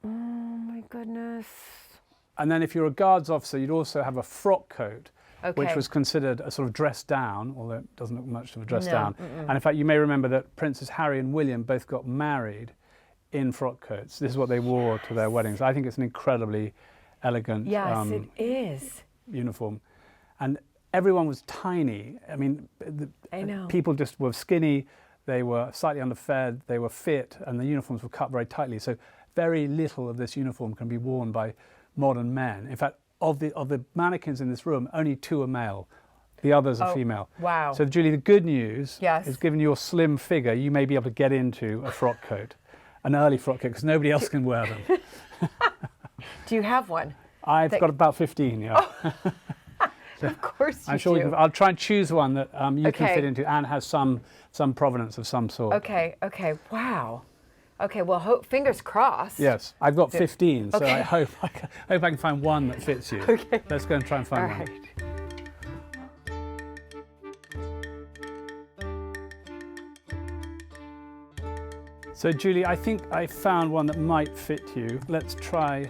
Oh my goodness. And then if you're a Guards officer, you'd also have a frock coat, which Okay. was considered a sort of dress down, although it doesn't look much of a dress No, down. And in fact, you may remember that Princes Harry and William both got married in frock coats. This is what they wore to their weddings. I think it's an incredibly elegant Yes, it is. uniform. And everyone was tiny. I mean, I know. people just were skinny, they were slightly underfed, they were fit, and the uniforms were cut very tightly. So very little of this uniform can be worn by modern men. In fact, of the mannequins in this room, only 2 are male. The others are female. Wow. So, Julie, the good news Yes. is, given your slim figure, you may be able to get into a frock coat, an early frock coat, because nobody else can wear them. Do you have one? I've got about 15, yeah. Of course you I'm sure do. I'll try and choose one that you can Okay. fit into and has some provenance of some sort. Okay, wow. Okay, well, fingers crossed. Yes, I've got 15, so Okay. I hope I can find one that fits you. Okay. Let's go and try and find All one. right. So Julie, I think I found one that might fit you. Let's try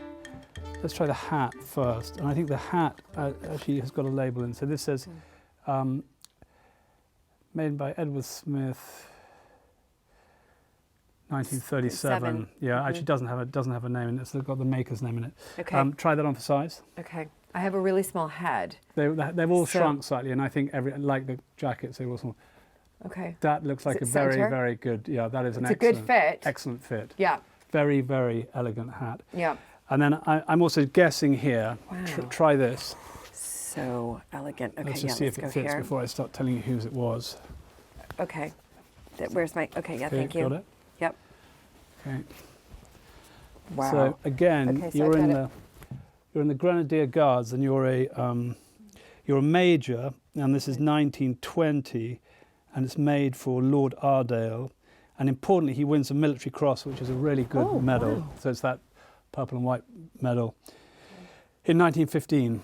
the hat first. And I think the hat actually has got a label in. So this says, made by Edward Smith, 1937. Yeah, actually doesn't have a name in it. It's got the maker's name in it. Okay. Try that on for size. Okay. I have a really small head. They've all So- shrunk slightly, and I think like the jackets, they all small. Okay. That looks like it a very, center? very good. Yeah, that is an It's a good fit. Excellent fit. Yeah. Very, very elegant hat. Yeah. And then I'm also guessing here. Wow. Try this. So elegant. Okay, Let's yeah, just see let's if go it fits here. before I start telling you whose it was. Okay. Where's my, okay, yeah, Okay, thank you. got it? Yep. Okay. Wow. So again, Okay, so you're I've in got the Grenadier Guards, and you're a major, and this is 1920, and it's made for Lord Ardale, and importantly, he wins a military cross, which is a really good medal. Wow. So it's that purple and white medal in 1915.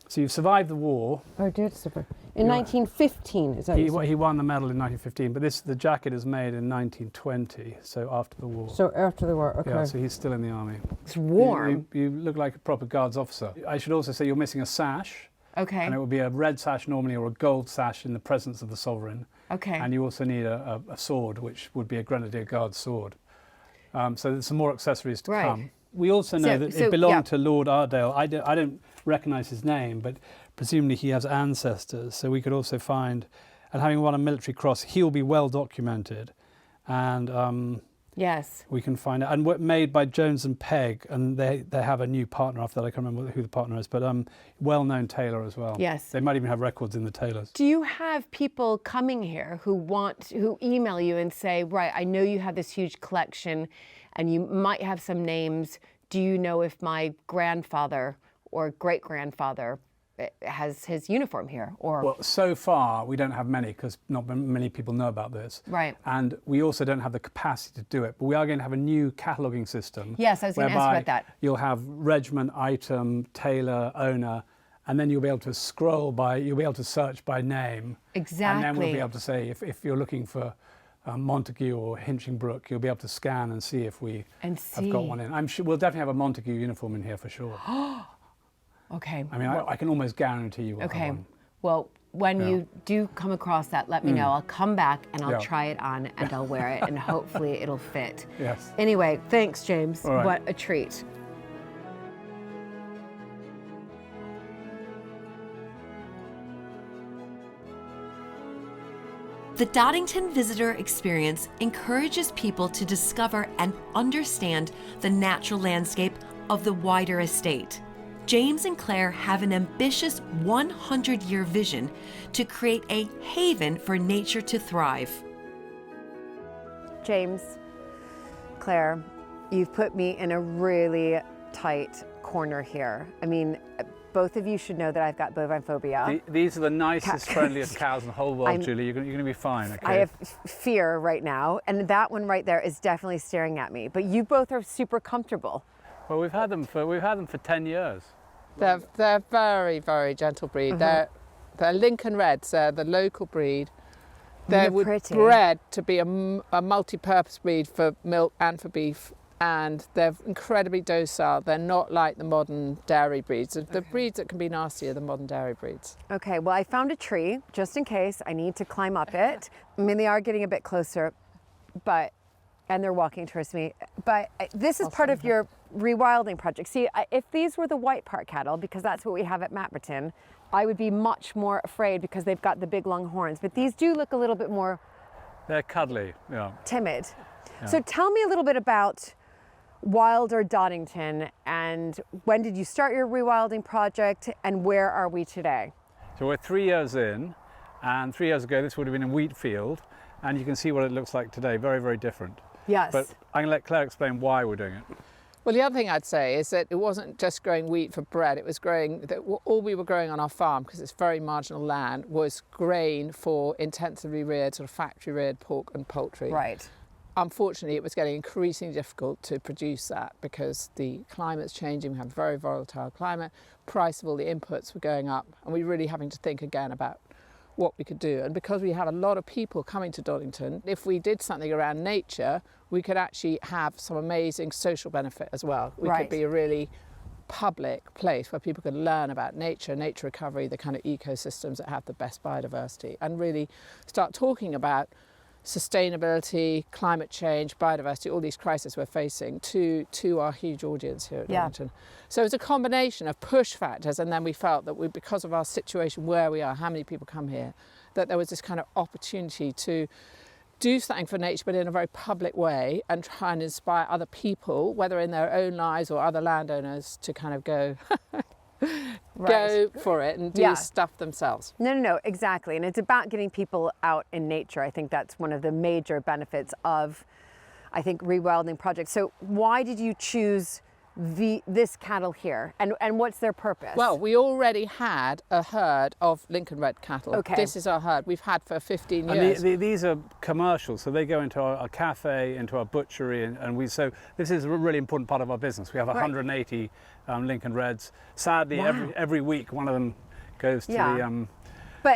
So you've survived the war. Oh, did super. In You- 1915, is that He won the medal in 1915, but the jacket is made in 1920, so after the war. So after the war, okay. Yeah, so he's still in the army. It's warm. You look like a proper guards officer. I should also say you're missing a sash, Okay. and it would be a red sash normally or a gold sash in the presence of the sovereign. Okay. And you also need a sword, which would be a Grenadier Guards sword. So there's some more accessories to Right. come. We also know that So- it belonged yeah. to Lord Ardale. I don't recognise his name, but presumably he has ancestors. So we could also find, and having won a military cross, he'll be well documented. And Yes. we can find out. And made by Jones and Pegg, and they have a new partner after that. I can't remember who the partner is, but well-known tailor as well. Yes. They might even have records in the tailors. Do you have people coming here who email you and say, right, I know you have this huge collection and you might have some names. Do you know if my grandfather or great-grandfather has his uniform here? Or Well, so far we don't have many because not many people know about this. Right. And we also don't have the capacity to do it. But we are going to have a new cataloguing system. Yes, I was going to ask whereby about that. You'll have regiment, item, tailor, owner, and then you'll be able to you'll be able to search by name. And then we'll Exactly. be able to say if you're looking for Montague or Hinchingbrook, you'll be able to scan and see if we And have got one in. I'm sure we'll definitely have a Montague uniform in here for sure. Okay. I mean, I can almost guarantee you we'll have Okay. one. Well, when you do come across that, let me know. I'll come back and I'll Yeah. try it on and I'll wear it and hopefully it'll fit. Yes. Anyway, thanks, James. All right. What a treat. The Doddington Visitor Experience encourages people to discover and understand the natural landscape of the wider estate. James and Claire have an ambitious 100-year vision to create a haven for nature to thrive. James, Claire, you've put me in a really tight corner here. I mean, both of you should know that I've got bovine phobia. These are the nicest, friendliest cows in the whole world, Julie. You're going to be fine, okay? I have fear right now, and that one right there is definitely staring at me. But you both are super comfortable. Well, we've had them for 10 years. They're very, very gentle breed. They're Lincoln Reds. They're the local breed. They're pretty. bred to be a multi-purpose breed for milk and for beef, and they're incredibly docile. They're not like the modern dairy breeds. The breeds that can be nasty are the modern dairy breeds. Okay, well, I found a tree just in case I need to climb up it. I mean, they are getting a bit closer, and they're walking towards me. But this is part of your rewilding project. See, if these were the white part cattle, because that's what we have at Matmerton, I would be much more afraid because they've got the big long horns. But these do look a little bit more They're cuddly, yeah. timid. So tell me a little bit about Wilder Doddington, and when did you start your rewilding project, and where are we today? So we're 3 years in, and 3 years ago this would have been a wheat field, and you can see what it looks like today. Very, very different. Yes. But I'm going to let Claire explain why we're doing it. Well, the other thing I'd say is that it wasn't just growing wheat for bread. It was growing, all we were growing on our farm, because it's very marginal land, was grain for intensively reared, sort of factory reared pork and poultry. Right. unfortunately, it was getting increasingly difficult to produce that because the climate's changing. We have a very volatile climate. Price of all the inputs were going up, and we were really having to think again about what we could do. And because we have a lot of people coming to Doddington, if we did something around nature, we could actually have some amazing social benefit as well. We could be a really public place where people could learn about nature recovery, the kind of ecosystems that have the best biodiversity, and really start talking about sustainability, climate change, biodiversity, all these crises we're facing to our huge audience here at Doddington. So it's a combination of push factors, and then we felt that because of our situation where we are, how many people come here, that there was this kind of opportunity to do something for nature, but in a very public way, and try and inspire other people, whether in their own lives or other landowners, to kind of go go for it and do stuff themselves. No, exactly. And it's about getting people out in nature. I think that's one of the major benefits of, I think, Rewilding projects. So why did you choose this cattle here, and what's their purpose? Well, we already had a herd of Lincoln red cattle. Okay. This is our herd we've had for 15 years. And these are commercial, so they go into our cafe, into our butchery, and so this is a really important part of our business. We have 180 Lincoln Reds. Sadly, every week one of them goes to the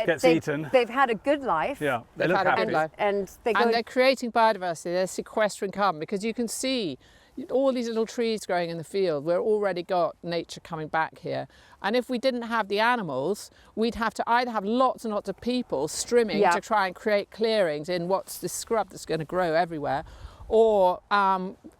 gets eaten. They've had a good life. Yeah, they look happy. And they're creating biodiversity. They're sequestering carbon, because you can see all these little trees growing in the field. We've already got nature coming back here. And if we didn't have the animals, we'd have to either have lots and lots of people strimming to try and create clearings in what's the scrub that's going to grow everywhere, or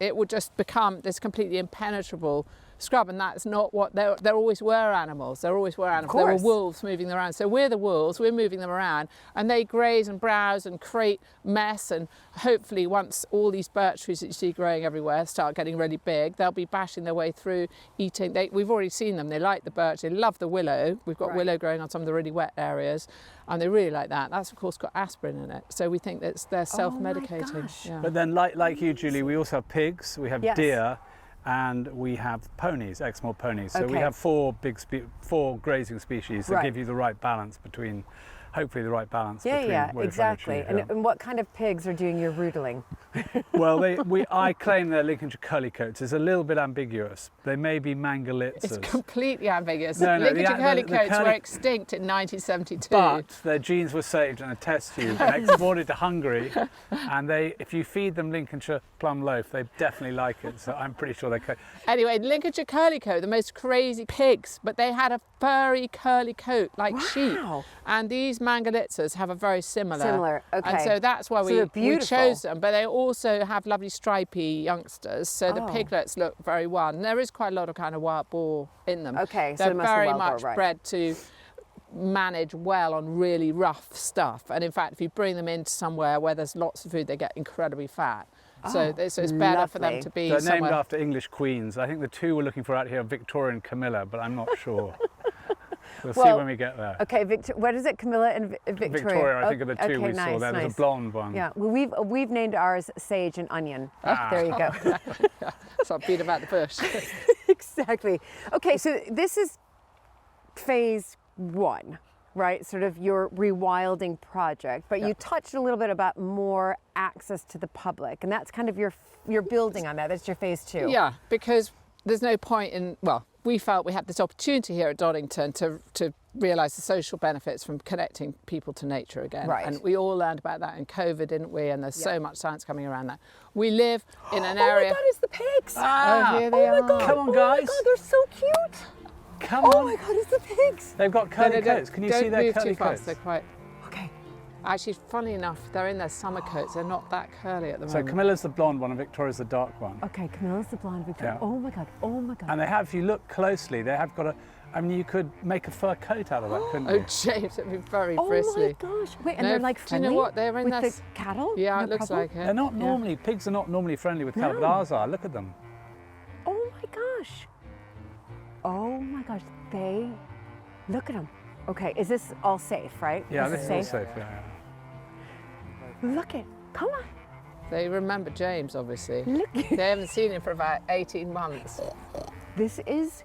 it would just become this completely impenetrable scrub, and that's not what there always were animals. There always were animals. There were wolves moving them around. So we're the wolves, we're moving them around, and they graze and browse and create mess, and hopefully once all these birch trees that you see growing everywhere start getting really big, they'll be bashing their way through, eating. We've already seen them. They like the birch, they love the willow. We've got willow growing on some of the really wet areas, and they really like that. That's of course got aspirin in it, so we think that they're self-medicating. But then like you, Julie, we also have pigs, we have deer, and we have ponies, Exmoor ponies. So we have four grazing species that give you the right balance between, hopefully the right balance between exactly. And what kind of pigs are doing your roodling? Well, I claim they're Lincolnshire curly coats. It's a little bit ambiguous. They may be Mangalitzers. It's completely ambiguous. No, Lincolnshire curly coats were extinct in 1972. But their genes were saved in a test tube and exported to Hungary. And if you feed them Lincolnshire plum loaf, they definitely like it. So I'm pretty sure they're. Anyway, Lincolnshire curly coat, the most crazy pigs, but they had a furry curly coat like sheep. And these Mangalitzers have a very similar. Okay. And so that's why we chose them. But they also have lovely stripy youngsters, so the piglets look very wild. And there is quite a lot of kind of wild boar in them. Okay, so they're very much bred to manage well on really rough stuff. And in fact, if you bring them into somewhere where there's lots of food, they get incredibly fat. So it's better for them to be They're somewhere. named after English queens. I think the two we're looking for out here are Victoria and Camilla, but I'm not sure. We'll see when we get there. Okay, what is it? Camilla and Victoria? Victoria, I think, are the two we saw there. There's a blonde one. Yeah, well, we've named ours Sage and Onion. There you go. So beat about the bush. Exactly. Okay, so this is phase one, right? Sort of your rewilding project, but you touched a little bit about more access to the public, and that's kind of you're building on that. That's your phase two. Yeah, because there's no point in, we felt we had this opportunity here at Doddington to realise the social benefits from connecting people to nature again. Right. And we all learned about that in COVID, didn't we? And there's so much science coming around that. We live in an area... Oh my God, it's the pigs! Oh, here they are. My God. Come on, guys. Oh my God, they're so cute! Come on. Oh my God, it's the pigs! They've got curly coats. Can you see their curly coats? They're quite... Okay. Actually, funnily enough, they're in their summer coats. They're not that curly at the moment. So Camilla's the blonde one and Victoria's the dark one. Okay, Camilla's the blonde, Victoria. Yeah. Oh my God, oh my God. And they have, if you look closely, they have got you could make a fur coat out of that, couldn't you? Oh, James, it'd be very bristly. Oh my gosh. Wait, and they're like friendly do you know what? They're in with the cattle? Yeah, no it looks problem? like it. They're not normally, pigs are not normally friendly with cattle, but ours are. Look at them. Oh my gosh. Oh my gosh, look at them. Okay, is this all safe, right? Yeah, this is all safe, yeah. Look it, come on. They remember James, obviously. Look. They haven't seen him for about 18 months. This is,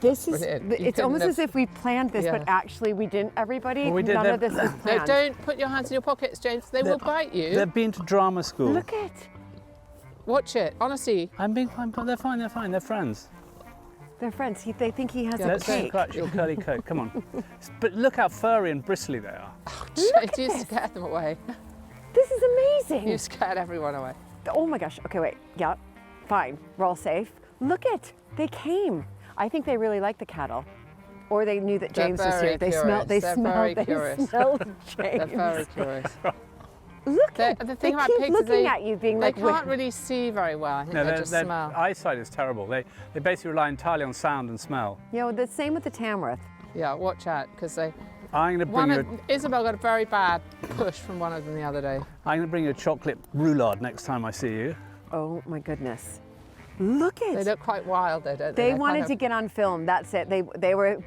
Brilliant. it's almost as if we planned this, but actually we didn't, everybody. Well, we did. None of this is No, planned. don't put your hands in your pockets, James. They will bite you. They've been to drama school. Look it. watch it. Honestly. I'm being fine, but they're fine. They're friends. They're friends. They think he has a Let's cake. scratch your curly coat. Come on. But look how furry and bristly they are. You scared them away. This is amazing. You scared everyone away. Oh my gosh. Okay, wait. Yeah, fine. We're all safe. Look it. They came. I think they really like the cattle. Or they knew that James was here. They smelled James. They're very curious. Look The at thing about keep pigs looking is at you being they like, can't really see very well. I think they just their smell. eyesight is terrible. They basically rely entirely on sound and smell. You know, the same with the Tamworth. Yeah, watch out, because they... I'm going to bring you. Isabel got a very bad push from one of them the other day. I'm going to bring you a chocolate roulade next time I see you. Oh my goodness. Look at They look quite wild, though, don't they? They wanted to get on film. That's it. They were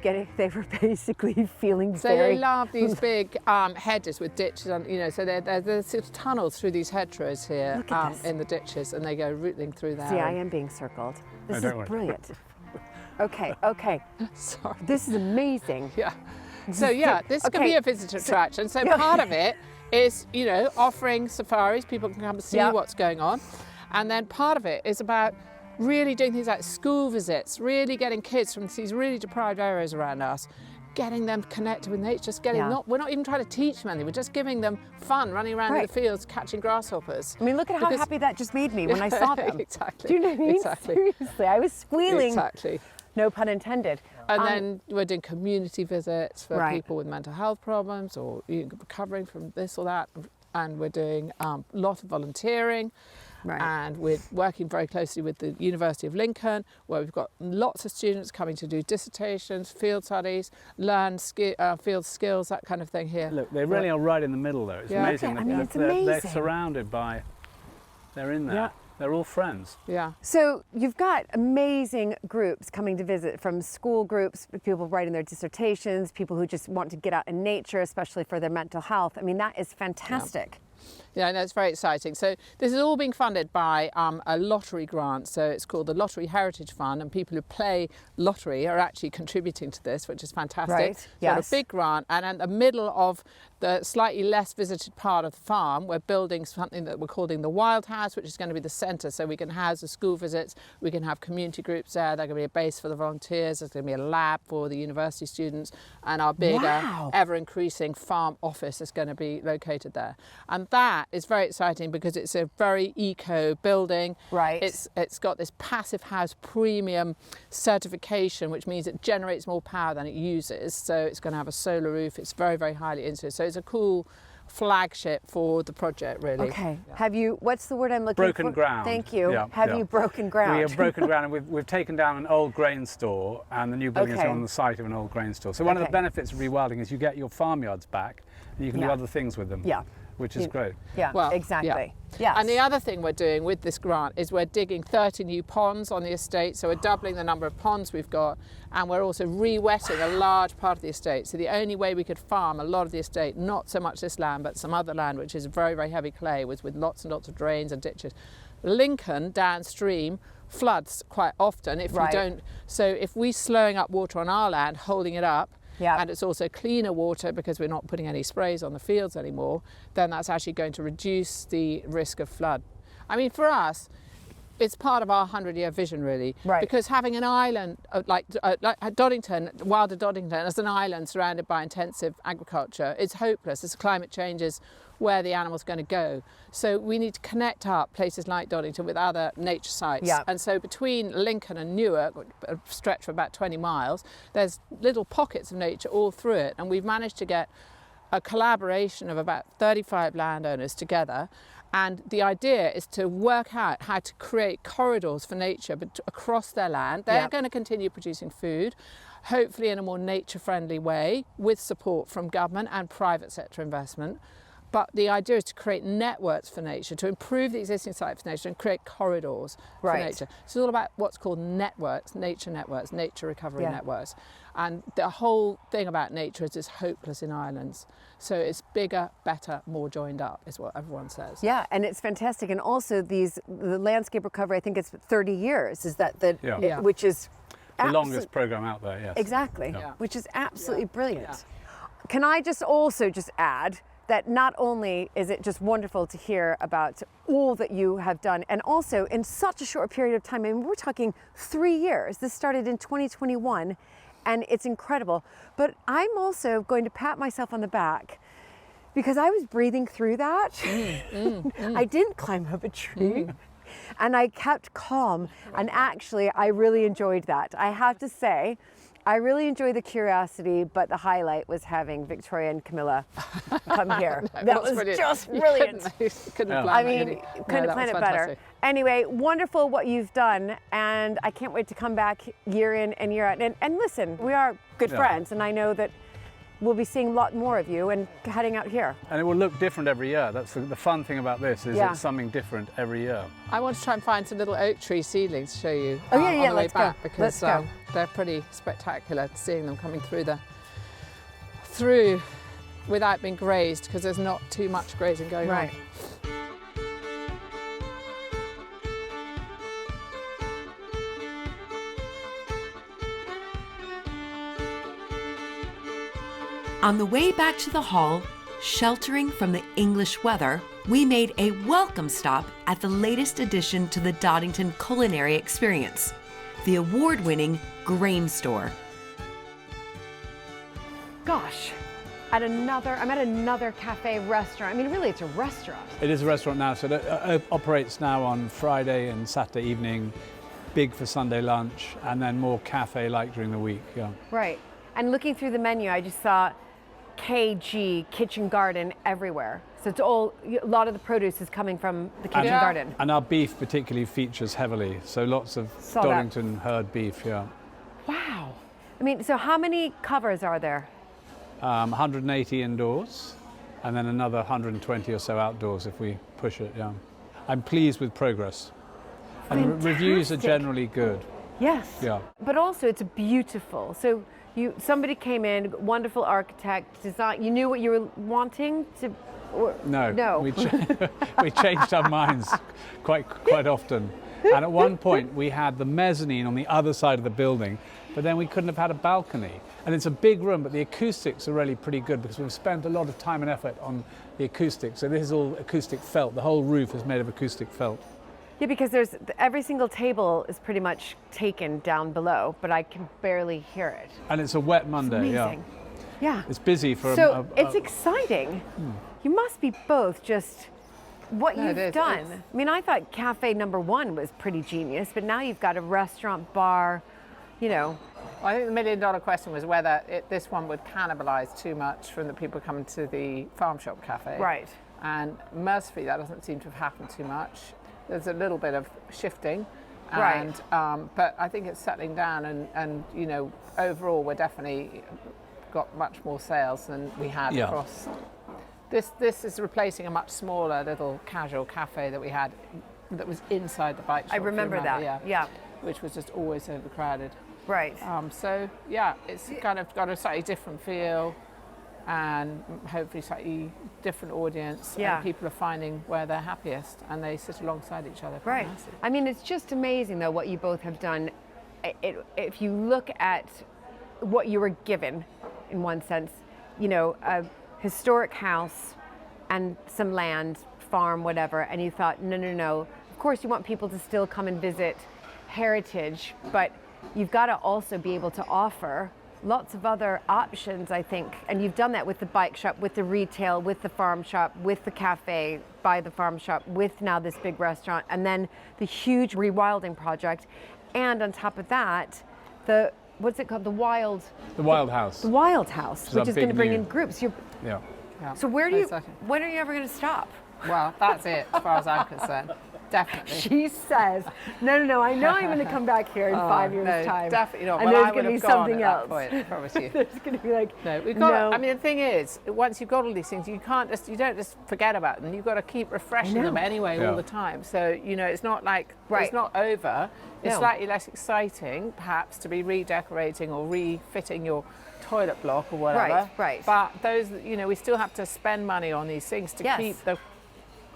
basically feeling So very. they love these big hedges with ditches on, you know, so there's sort of tunnels through these hedgerows here Look at this. in the ditches, and they go rooting through there. See, I am being circled. This don't is worry. brilliant. Okay. Sorry. This is amazing. Yeah. So yeah, this could be a visitor attraction. So yeah. part of it is, you know, offering safaris. People can come and see Yeah. what's going on. And then part of it is about really doing things like school visits, really getting kids from these really deprived areas around us, getting them connected with nature, just getting, Yeah. we're not even trying to teach them anything, we're just giving them fun, running around in Right. the fields, catching grasshoppers. I mean, look at how Because- happy that just made me when I saw them. Exactly. Do you know what I mean? Exactly. Seriously, I was squealing. Exactly. No pun intended. And then we're doing community visits for Right. people with mental health problems or recovering from this or that. And we're doing a lot of volunteering. Right. And we're working very closely with the University of Lincoln, where we've got lots of students coming to do dissertations, field studies, learn field skills, that kind of thing here. Look, they really are right in the middle though. It's Yeah. amazing. Okay, I mean, it's They're amazing. surrounded by, they're in there. Yeah. They're all friends. Yeah. So you've got amazing groups coming to visit, from school groups, people writing their dissertations, people who just want to get out in nature, especially for their mental health. I mean, that is fantastic. Yeah, I know, it's very exciting. So this is all being funded by a lottery grant. So it's called the Lottery Heritage Fund, and people who play lottery are actually contributing to this, which is fantastic. Right, So yes. a big grant, and in the middle of the slightly less visited part of the farm, we're building something that we're calling the Wild House, which is going to be the centre. So we can house the school visits, we can have community groups there, there's going to be a base for the volunteers, there's going to be a lab for the university students, and our bigger, Wow. ever-increasing farm office is going to be located there. And that is very exciting because it's a very eco building. Right. It's got this passive house premium certification, which means it generates more power than it uses. So it's going to have a solar roof. It's very, very highly insulated. So it's a cool flagship for the project, really. Okay. Have you, what's the word I'm looking for? Broken ground. Thank you. Yeah, Have yeah. you broken ground? We have broken ground, and we've taken down an old grain store, and the new building Okay. is on the site of an old grain store. So one of the Okay. benefits of rewilding is you get your farmyards back, and you can do Yeah. other things with them. Yeah. Which is great. Yeah, Well, exactly. Yeah. Yes. And the other thing we're doing with this grant is we're digging 30 new ponds on the estate. So we're doubling the number of ponds we've got, and we're also re-wetting a large part of the estate. So the only way we could farm a lot of the estate, not so much this land, but some other land, which is very, very heavy clay, was with lots and lots of drains and ditches. Lincoln downstream floods quite often if Right. we don't. So if we're slowing up water on our land, holding it up, Yeah. and it's also cleaner water because we're not putting any sprays on the fields anymore, then that's actually going to reduce the risk of flood. I mean, for us, it's part of our 100-year vision, really. Right. Because having an island like Doddington, Wilder Doddington, as an island surrounded by intensive agriculture, it's hopeless. As climate changes, where the animal's going to go. So we need to connect up places like Doddington with other nature sites. Yeah. And so between Lincoln and Newark, a stretch for about 20 miles, there's little pockets of nature all through it. And we've managed to get a collaboration of about 35 landowners together. And the idea is to work out how to create corridors for nature across their land. They're Yeah. going to continue producing food, hopefully in a more nature-friendly way, with support from government and private sector investment. But the idea is to create networks for nature, to improve the existing sites for nature and create corridors for Right. nature. So it's all about what's called networks, nature recovery Yeah. networks. And the whole thing about nature is it's hopeless in islands. So it's bigger, better, more joined up, is what everyone says. Yeah, and it's fantastic. And also the landscape recovery, I think it's 30 years, is that Yeah. Yeah. which is The absolute- longest program out there, yes. Exactly, Yeah. which is absolutely brilliant. Yeah. Can I just also add that not only is it just wonderful to hear about all that you have done, and also in such a short period of time, I mean, we're talking 3 years. This started in 2021, and it's incredible. But I'm also going to pat myself on the back because I was breathing through that. I didn't climb up a tree. And I kept calm, and actually I really enjoyed that. I have to say, I really enjoyed the curiosity, but the highlight was having Victoria and Camilla come here. That was brilliant. just brilliant. Couldn't have I planned mean, it. couldn't that plan was it better. fantastic. Anyway, wonderful what you've done, and I can't wait to come back year in and year out. And listen, we are good friends, and I know that we'll be seeing a lot more of you and heading out here. And it will look different every year. That's the fun thing about this, is it's something different every year. I want to try and find some little oak tree seedlings to show you Oh, yeah, on yeah, the way let's go. back because Let's go. they're pretty spectacular, seeing them coming through without being grazed, because there's not too much grazing going on. On the way back to the hall, sheltering from the English weather, we made a welcome stop at the latest addition to the Doddington culinary experience, the award-winning Grain Store. Gosh, I'm at another cafe restaurant. I mean, really, it's a restaurant. It is a restaurant now, so it operates now on Friday and Saturday evening, big for Sunday lunch, and then more cafe-like during the week. Yeah. Right. And looking through the menu, I just saw KG, kitchen garden everywhere. So it's a lot of the produce is coming from the kitchen garden. And our beef particularly features heavily, so lots of Saw that. Doddington herd beef, yeah. Wow. I mean, so how many covers are there? 180 indoors, and then another 120 or so outdoors if we push it, yeah. I'm pleased with progress. And reviews are generally good. Yes. Yeah. But also it's beautiful. So somebody came in, wonderful architect, design. You knew what you were wanting to. No. We changed our minds quite often. And at one point we had the mezzanine on the other side of the building, but then we couldn't have had a balcony. And it's a big room, but the acoustics are really pretty good because we've spent a lot of time and effort on the acoustics. So this is all acoustic felt. The whole roof is made of acoustic felt. Yeah, because every single table is pretty much taken down below, but I can barely hear it. And it's a wet Monday, It's amazing. Yeah. It's busy for So it's exciting. You must be both just what you've done. I mean, I thought cafe number 1 was pretty genius, but now you've got a restaurant, bar, you know. I think the million-dollar question was whether this one would cannibalise too much from the people coming to the farm shop cafe. Right. And mercifully, that doesn't seem to have happened too much. There's a little bit of shifting, Right. but I think it's settling down, and you know, overall, we're definitely got much more sales than we had across. This is replacing a much smaller little casual cafe that we had, that was inside the bike shop. I remember that. Yeah. Which was just always overcrowded. Right. So yeah, it's kind of got a slightly different feel, and hopefully slightly different audience. Yeah. And people are finding where they're happiest, and they sit alongside each other. Right. I mean, it's just amazing, though, what you both have done. If you look at what you were given, in one sense, you know, a historic house and some land, farm, whatever, and you thought, no. Of course, you want people to still come and visit heritage, but you've got to also be able to offer lots of other options, I think. And you've done that with the bike shop, with the retail, with the farm shop, with the cafe by the farm shop, with now this big restaurant, and then the huge Rewilding project. And on top of that, what's it called? The Wild House. The Wild House, which is going to bring in groups. Yeah. So when are you ever going to stop? Well, that's it, as far as I'm concerned. Definitely. She says, no, I know I'm going to come back here in 5 years' time. Definitely not. And Well, there's going to be something else. I promise you. There's going to be like, No, we've got. I mean, the thing is, once you've got all these things, you don't just forget about them. You've got to keep refreshing them anyway all the time. So you know, it's not like it's not over. It's slightly less exciting, perhaps, to be redecorating or refitting your toilet block or whatever. Right. But those, you know, we still have to spend money on these things to keep the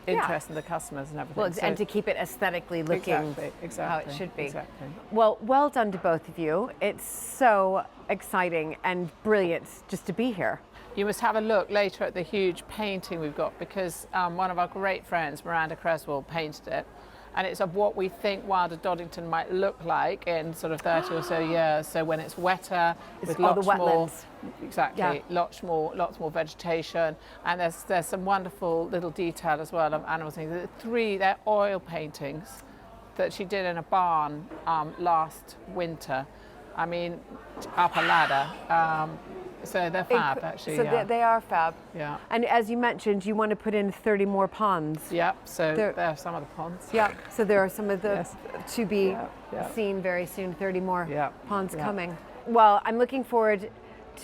interest in the customers and everything. Well, and to keep it aesthetically looking exactly, how it should be. Exactly. Well, well done to both of you. It's so exciting and brilliant just to be here. You must have a look later at the huge painting we've got, because one of our great friends, Miranda Creswell, painted it. And it's of what we think Wilder Doddington might look like in sort of 30 or so years. So when it's wetter, with all the lots more, wetlands. exactly, Yeah. lots more vegetation, and there's some wonderful little detail as well of animals. They're oil paintings that she did in a barn last winter. I mean, up a ladder. So they're fab, actually. So yeah. they are fab. Yeah. And as you mentioned, you want to put in 30 more ponds. Yep, so There- there are some of the ponds. Yeah. So there are some of the Yes. to be Yeah. seen very soon. 30 more Yeah. ponds Yeah. coming. Well, I'm looking forward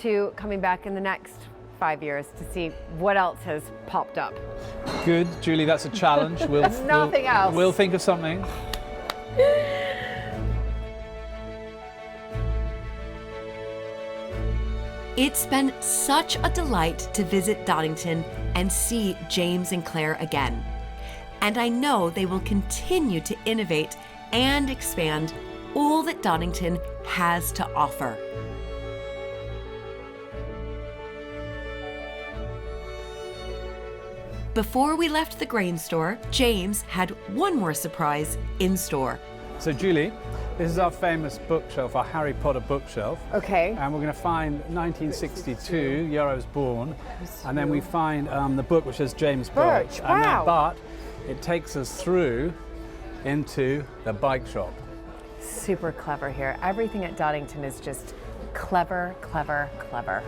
to coming back in the next 5 years to see what else has popped up. Good, Julie, that's a challenge. Nothing else. We'll think of something. It's been such a delight to visit Doddington and see James and Claire again. And I know they will continue to innovate and expand all that Doddington has to offer. Before we left the grain store, James had one more surprise in store. So, Julie, this is our famous bookshelf, our Harry Potter bookshelf. Okay. And we're going to find 1962, year I was born, and then we find the book which says James Birch, And then, wow. but it takes us through into the bike shop. Super clever here. Everything at Doddington is just clever, clever, clever.